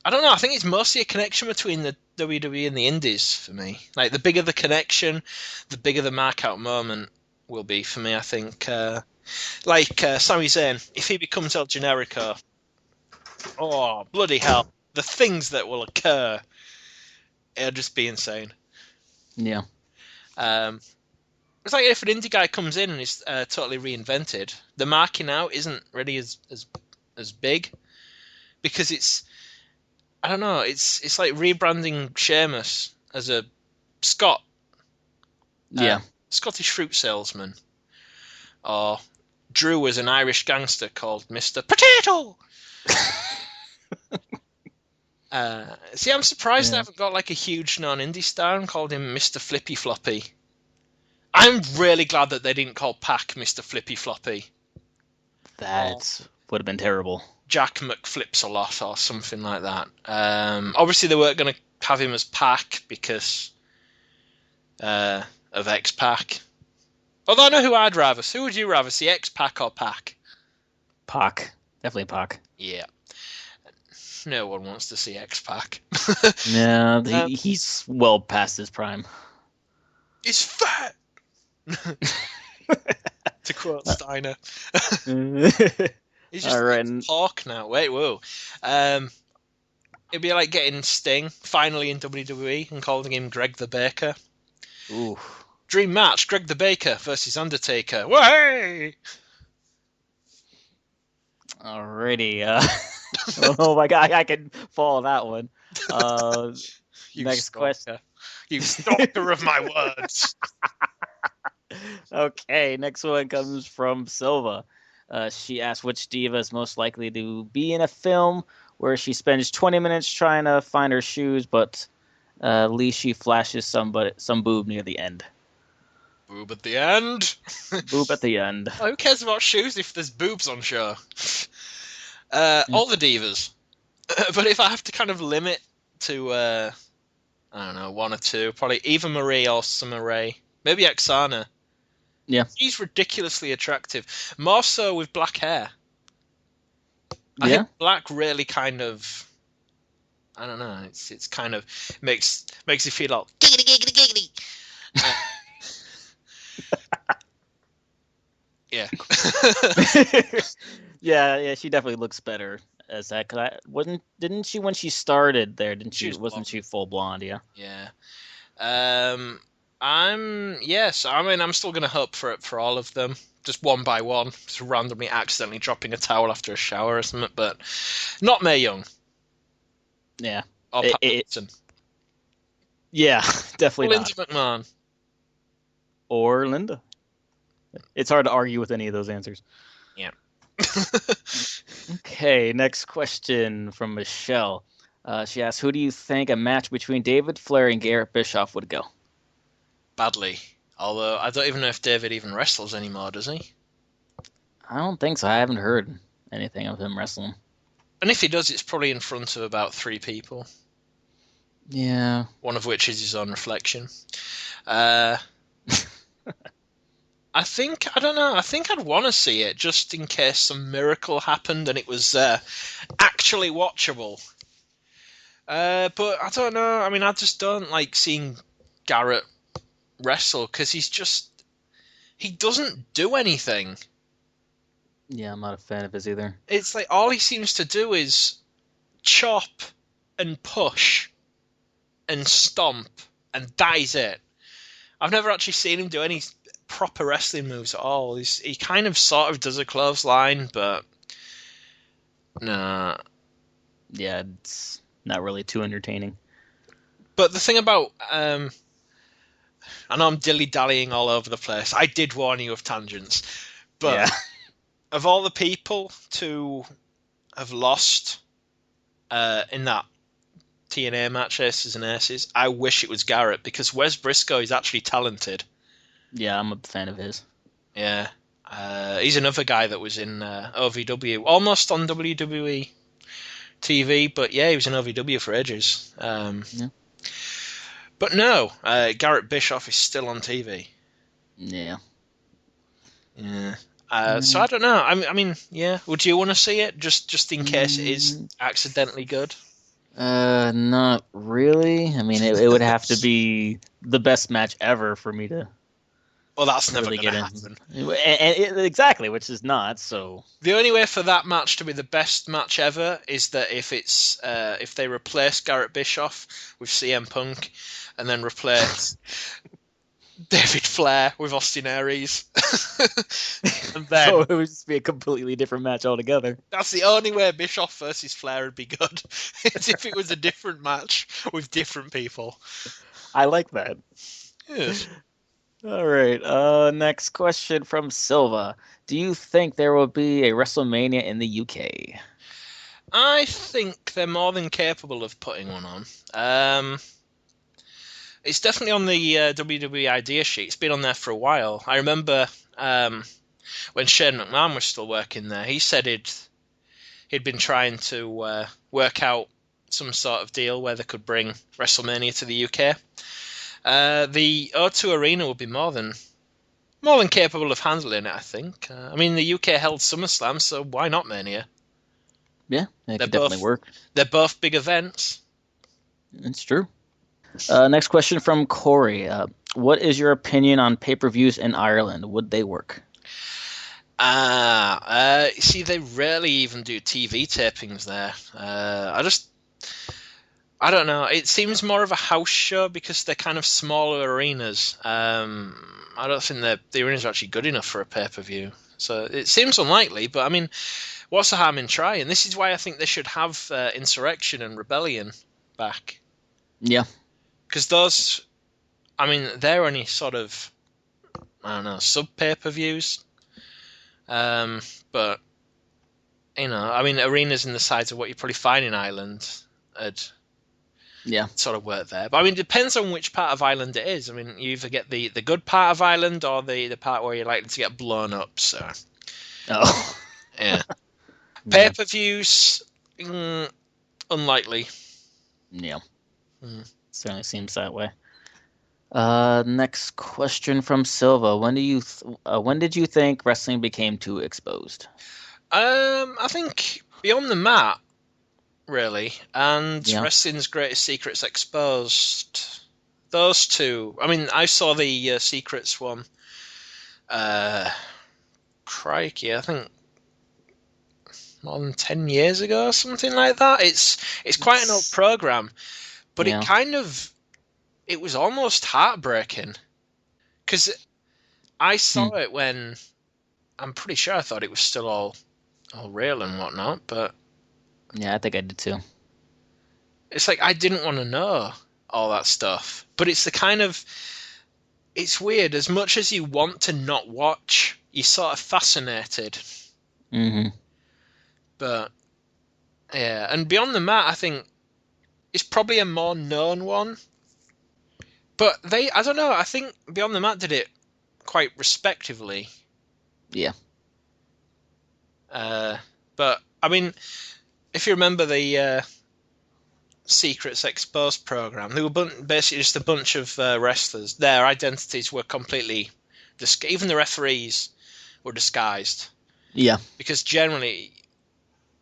S2: mostly a connection between the WWE and the Indies for me. Like, the bigger the connection, the bigger the markout moment will be for me, I think. Sami Zayn, if he becomes El Generico, oh, bloody hell. The things that will occur, it'll just be insane.
S1: Yeah.
S2: It's like if an indie guy comes in and is totally reinvented, the marking out isn't really as big, because it's, I don't know, it's like rebranding Sheamus as a Scot. Scottish fruit salesman. Or Drew as an Irish gangster called Mr. Potato! See, I'm surprised they haven't got like a huge non-indie star and called him Mr. Flippy Floppy. I'm really glad that they didn't call Pac Mr. Flippy Floppy.
S1: That would have been terrible.
S2: Jack McFlips-a-lot or something like that. Obviously, they weren't going to have him as Pac because of X-Pac. Although I know who I'd rather. So who would you rather see, X-Pac or Pac?
S1: Pac. Definitely Pac.
S2: Yeah. No one wants to see X-Pac.
S1: No, he's well past his prime.
S2: He's fat! To quote Steiner. He's just pork now. Wait, whoa. It'd be like getting Sting finally in WWE and calling him Greg the Baker.
S1: Ooh.
S2: Dream match, Greg the Baker versus Undertaker. Way!
S1: Alrighty. Oh my god, I can follow that one. Next question.
S2: You stalker of my words.
S1: Okay, next one comes from Silva. She asked which diva is most likely to be in a film where she spends 20 minutes trying to find her shoes, but at least she flashes some boob near the end.
S2: Boob at the end?
S1: Boob at the end.
S2: Who cares about shoes if there's boobs on show? All the divas. But if I have to kind of limit to, I don't know, one or two, probably Eva Marie or Summer Rae. Maybe Oksana.
S1: Yeah.
S2: She's ridiculously attractive. More so with black hair. I think black really kind of, I don't know, it's kind of makes you feel all giggity, giggity, giggity. Yeah.
S1: yeah, she definitely looks better as that. Cause didn't she when she started there? Wasn't she full blonde? Yeah.
S2: Yeah. I'm still gonna hope for all of them, just one by one, just randomly accidentally dropping a towel after a shower or something, but not Mae Young.
S1: Yeah.
S2: Or Pat Patterson.
S1: Yeah, definitely
S2: Linda
S1: not.
S2: McMahon.
S1: Or Linda. It's hard to argue with any of those answers.
S2: Yeah.
S1: Okay, next question from Michelle. She asks, "Who do you think a match between David Flair and Garrett Bischoff would go?"
S2: Badly. Although I don't even know if David even wrestles anymore, does he?
S1: I don't think so. I haven't heard anything of him wrestling.
S2: And if he does, it's probably in front of about 3 people.
S1: Yeah.
S2: One of which is his own reflection. I don't know. I think I'd want to see it just in case some miracle happened and it was actually watchable. But I don't know. I mean, I just don't like seeing Garrett wrestle because he doesn't do anything.
S1: Yeah, I'm not a fan of his either.
S2: It's like all he seems to do is chop and push and stomp, and that is it. I've never actually seen him do any proper wrestling moves at all. He kind of sort of does a clothesline, but nah.
S1: Yeah, it's not really too entertaining.
S2: But the thing about I know I'm dilly dallying all over the place. I did warn you of tangents, but
S1: Yeah.
S2: of all the people to have lost in that TNA match, Aces and Aces, I wish it was Garrett because Wes Briscoe is actually talented.
S1: Yeah, I'm a fan of his.
S2: Yeah. He's another guy that was in OVW, almost on WWE TV, but yeah, he was in OVW for ages.
S1: Yeah.
S2: But no, Garrett Bischoff is still on TV.
S1: Yeah.
S2: Yeah. So I don't know. I mean, yeah. Would you want to see it just in case it is accidentally good?
S1: Not really. I mean, it would have to be the best match ever for me to
S2: Well, that's never
S1: really
S2: going to
S1: get in.
S2: happen.
S1: Exactly, which is not. So
S2: The only way for that match to be the best match ever is that if they replace Garrett Bischoff with CM Punk, and then replace David Flair with Austin Aries, and then
S1: so it would just be a completely different match altogether.
S2: that's the only way Bischoff versus Flair would be good. It's if it was a different match with different people.
S1: I like that.
S2: Yes.
S1: All right. Next question from Silva. Do you think there will be a WrestleMania in the UK?
S2: I think they're more than capable of putting one on. It's definitely on the WWE idea sheet. It's been on there for a while. I remember when Shane McMahon was still working there, he said he'd been trying to work out some sort of deal where they could bring WrestleMania to the UK. The O2 Arena would be more than capable of handling it, I think. I mean, the UK held SummerSlam, so why not Mania?
S1: Yeah, it could definitely work.
S2: They're both big events.
S1: It's true. Next question from Corey. What is your opinion on pay-per-views in Ireland? Would they work?
S2: See, they rarely even do TV tapings there. I don't know. It seems more of a house show because they're kind of smaller arenas. I don't think the arenas are actually good enough for a pay-per-view. So it seems unlikely, but I mean, what's the harm in trying? This is why I think they should have Insurrection and Rebellion back.
S1: Yeah.
S2: Because those, I mean, they're only sort of, I don't know, sub-pay-per-views. But, you know, I mean, arenas in the size of what you probably find in Ireland sort of work there. But, I mean, it depends on which part of Ireland it is. I mean, you either get the good part of Ireland or the part where you're likely to get blown up, so.
S1: Oh.
S2: Yeah. Pay-per-views, unlikely.
S1: Yeah. Certainly seems that way. Next question from Silva. When did you think wrestling became too exposed?
S2: I think Beyond the Mat, really, and Wrestling's Greatest Secrets Exposed. Those two. I mean, I saw the Secrets one. Crikey, I think more than 10 years ago, or something like that. It's quite an old program, but it was almost heartbreaking because I saw it when I'm pretty sure I thought it was still all real and whatnot, but
S1: yeah, I think I did too.
S2: it's like I didn't want to know. all that stuff. But it's the kind of... It's weird. As much as you want to not watch, you're sort of fascinated.
S1: Mm-hmm.
S2: But, yeah. And Beyond the Mat, I think, is probably a more known one. But I don't know, I think Beyond the Mat did it quite respectively.
S1: Yeah.
S2: But, I mean, if you remember the Secrets Exposed program, they were basically just a bunch of wrestlers. Their identities were completely... even the referees were disguised.
S1: Yeah.
S2: Because generally,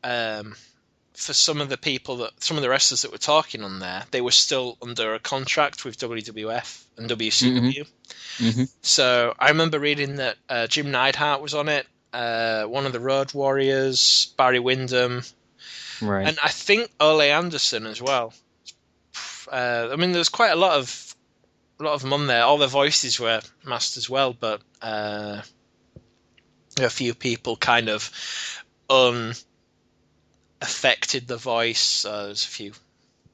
S2: for some of the wrestlers that were talking on there, they were still under a contract with WWF and WCW.
S1: Mm-hmm.
S2: So I remember reading that Jim Neidhart was on it, one of the Road Warriors, Barry Windham,
S1: Right.
S2: and I think Ole Anderson as well. I mean, there's quite a lot of them on there. All their voices were masked as well, but a few people kind of affected the voice. There's a few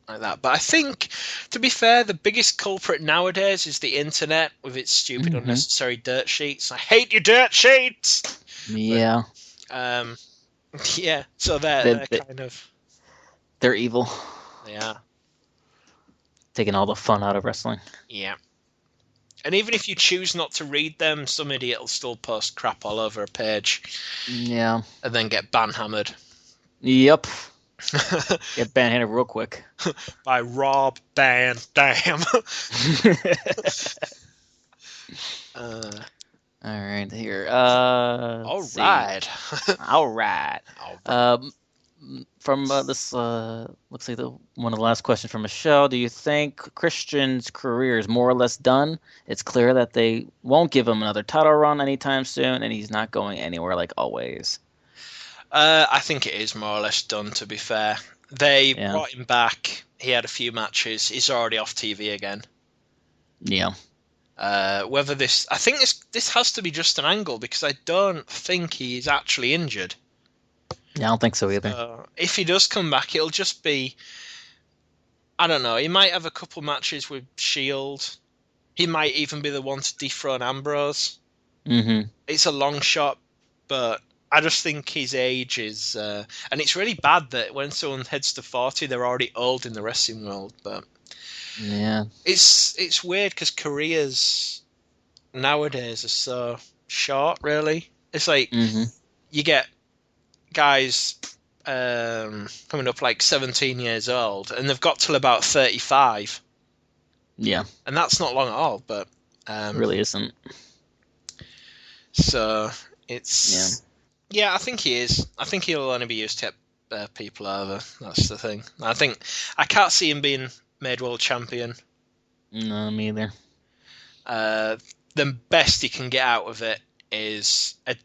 S2: like that. But I think, to be fair, the biggest culprit nowadays is the internet with its stupid, unnecessary dirt sheets. I hate your dirt sheets!
S1: Yeah.
S2: But, yeah, so they're kind of...
S1: They're evil.
S2: Yeah.
S1: Taking all the fun out of wrestling.
S2: Yeah. And even if you choose not to read them, some idiot will still post crap all over a page.
S1: Yeah.
S2: And then get ban-hammered.
S1: Yep. Get ban-handed real quick.
S2: By Rob Van Dam.
S1: All right, here.
S2: All right.
S1: All right. From this, looks like one of the last questions from Michelle. Do you think Christian's career is more or less done? It's clear that they won't give him another title run anytime soon, and he's not going anywhere like always.
S2: I think it is more or less done, to be fair. They brought him back. He had a few matches. He's already off TV again.
S1: Yeah.
S2: Whether this... I think this has to be just an angle, because I don't think he's actually injured.
S1: Yeah, I don't think so either.
S2: If he does come back, it'll just be... I don't know. He might have a couple matches with Shield. He might even be the one to dethrone Ambrose.
S1: Mm-hmm.
S2: It's a long shot, but I just think his age is... and it's really bad that when someone heads to 40, they're already old in the wrestling world, but...
S1: Yeah.
S2: It's weird, because careers nowadays are so short, really. It's like, you get guys coming up like 17 years old, and they've got till about 35.
S1: Yeah.
S2: And that's not long at all, but...
S1: it really isn't.
S2: So, it's... Yeah, I think he is. I think he'll only be used to get people over. That's the thing. I can't see him being made world champion.
S1: No, me either.
S2: The best he can get out of it is a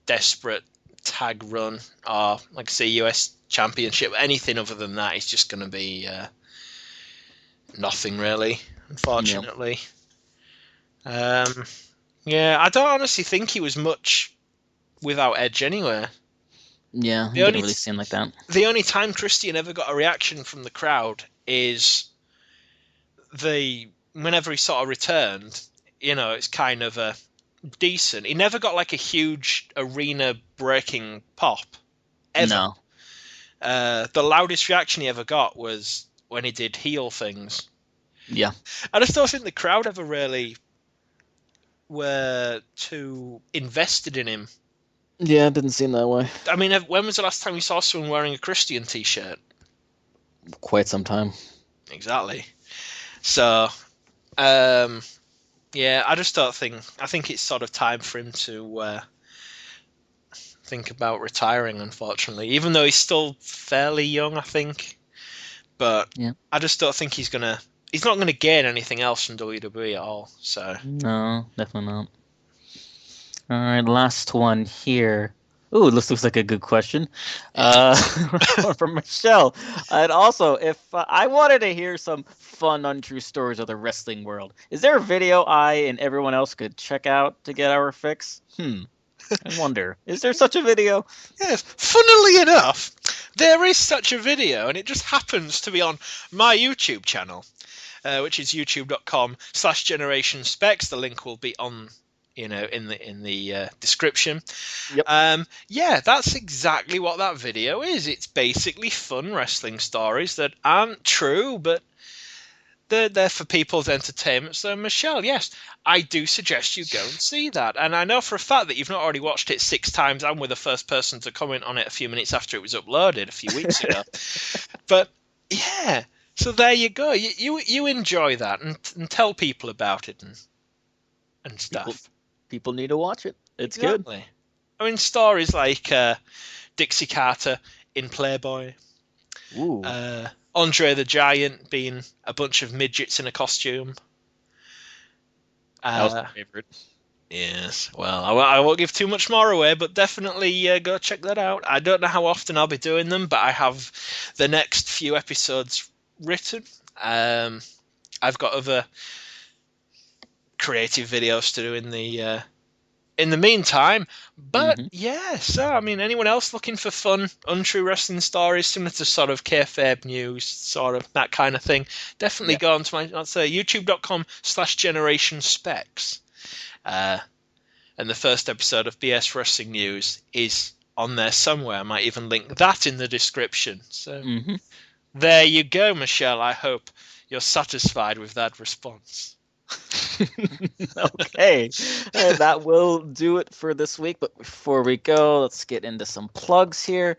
S2: desperate tag run, or like I say, US Championship. Anything other than that is just going to be nothing, really, unfortunately. Yep. I don't honestly think he was much without Edge anyway.
S1: Yeah, it didn't really seem like that.
S2: The only time Christian ever got a reaction from the crowd is whenever he sort of returned, it's kind of a decent. He never got like a huge arena breaking pop ever.
S1: No.
S2: The loudest reaction he ever got was when he did heel things.
S1: Yeah.
S2: I just don't think the crowd ever really were too invested in him.
S1: Yeah, it didn't seem that way.
S2: I mean, when was the last time you saw someone wearing a Christian t-shirt?
S1: Quite some time.
S2: Exactly. So, I just don't think... I think it's sort of time for him to think about retiring, unfortunately. Even though he's still fairly young, I think. But I just don't think he's going to... He's not going to gain anything else from WWE at all, so...
S1: No, definitely not. All right, last one here. Ooh, this looks like a good question. From Michelle. And also, if I wanted to hear some fun, untrue stories of the wrestling world, is there a video I and everyone else could check out to get our fix? I wonder. Is there such a video?
S2: Yes. Funnily enough, there is such a video, and it just happens to be on my YouTube channel. which is youtube.com/Generation Specs. The link will be on, in the description.
S1: Yep.
S2: Yeah, that's exactly what that video is. It's basically fun wrestling stories that aren't true, but they're there for people's entertainment. So, Michelle, yes, I do suggest you go and see that. And I know for a fact that you've not already watched it 6 times and were the first person to comment on it a few minutes after it was uploaded a few weeks ago. But, yeah, so there you go. You enjoy that and tell people about it and stuff.
S1: People need to watch it. It's
S2: Exactly.
S1: good.
S2: I mean, stories like Dixie Carter in Playboy.
S1: Ooh.
S2: Andre the Giant being a bunch of midgets in a costume.
S1: That was my favorite.
S2: Yes. Well, I won't give too much more away, but definitely go check that out. I don't know how often I'll be doing them, but I have the next few episodes written. I've got other creative videos to do in the meantime. But yeah, so I mean, anyone else looking for fun, untrue wrestling stories similar to sort of kayfabe news, sort of that kind of thing, definitely go on to my youtube.com/Generation Specs. And the first episode of BS Wrestling News is on there somewhere. I might even link that in the description. So there you go, Michelle. I hope you're satisfied with that response.
S1: Okay, that will do it for this week. But before we go, let's get into some plugs here.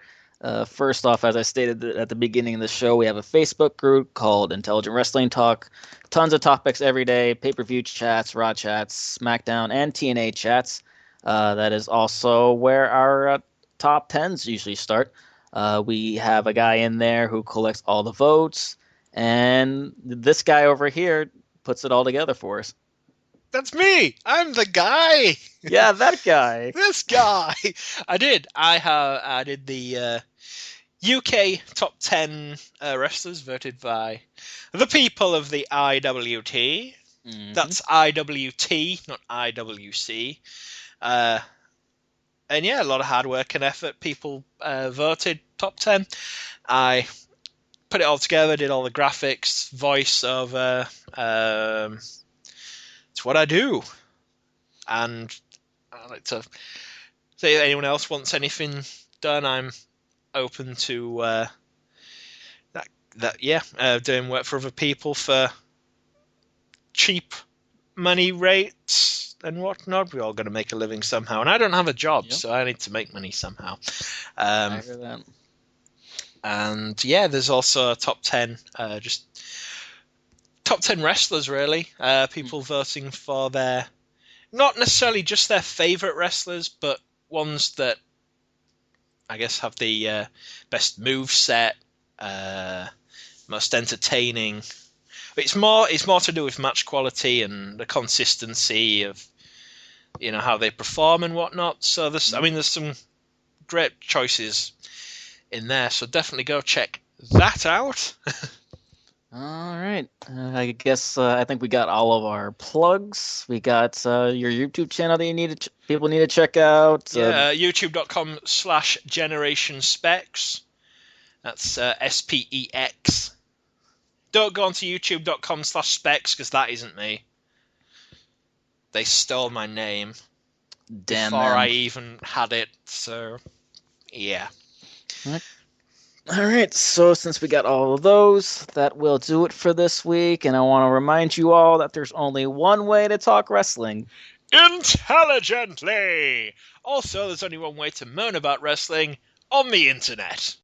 S1: First off, as I stated at the beginning of the show, we have a Facebook group called Intelligent Wrestling Talk. Tons of topics every day, pay-per-view chats, Raw chats, SmackDown, and TNA chats. That is also where our top 10s usually start. We have a guy in there who collects all the votes, and this guy over here puts it all together for us.
S2: That's me. I'm the guy.
S1: Yeah, that guy.
S2: This guy. I did the UK top 10 wrestlers voted by the people of the IWT. That's IWT, not IWC. And yeah, a lot of hard work and effort. People voted top 10. I put it all together, did all the graphics, voiceover. It's what I do. And I'd like to say if anyone else wants anything done, I'm open to doing work for other people for cheap money rates and whatnot. We're all going to make a living somehow. And I don't have a job, so I need to make money somehow.
S1: I hear that.
S2: And yeah, there's also a top 10, just top 10 wrestlers, really. People voting for their, not necessarily just their favorite wrestlers, but ones that I guess have the best move set, most entertaining. It's more to do with match quality and the consistency of how they perform and whatnot. So there's some great choices in there. So definitely go check that out.
S1: All right. I guess I think we got all of our plugs. We got your YouTube channel that people need to check out.
S2: Yeah, youtube.com/Generation Specs. That's SPEX. Don't go onto youtube.com/Specs because that isn't me. They stole my name before I even had it. So, yeah.
S1: All right, so since we got all of those, that will do it for this week. And I want to remind you all that there's only one way to talk wrestling.
S2: Intelligently! Also, there's only one way to moan about wrestling on the internet.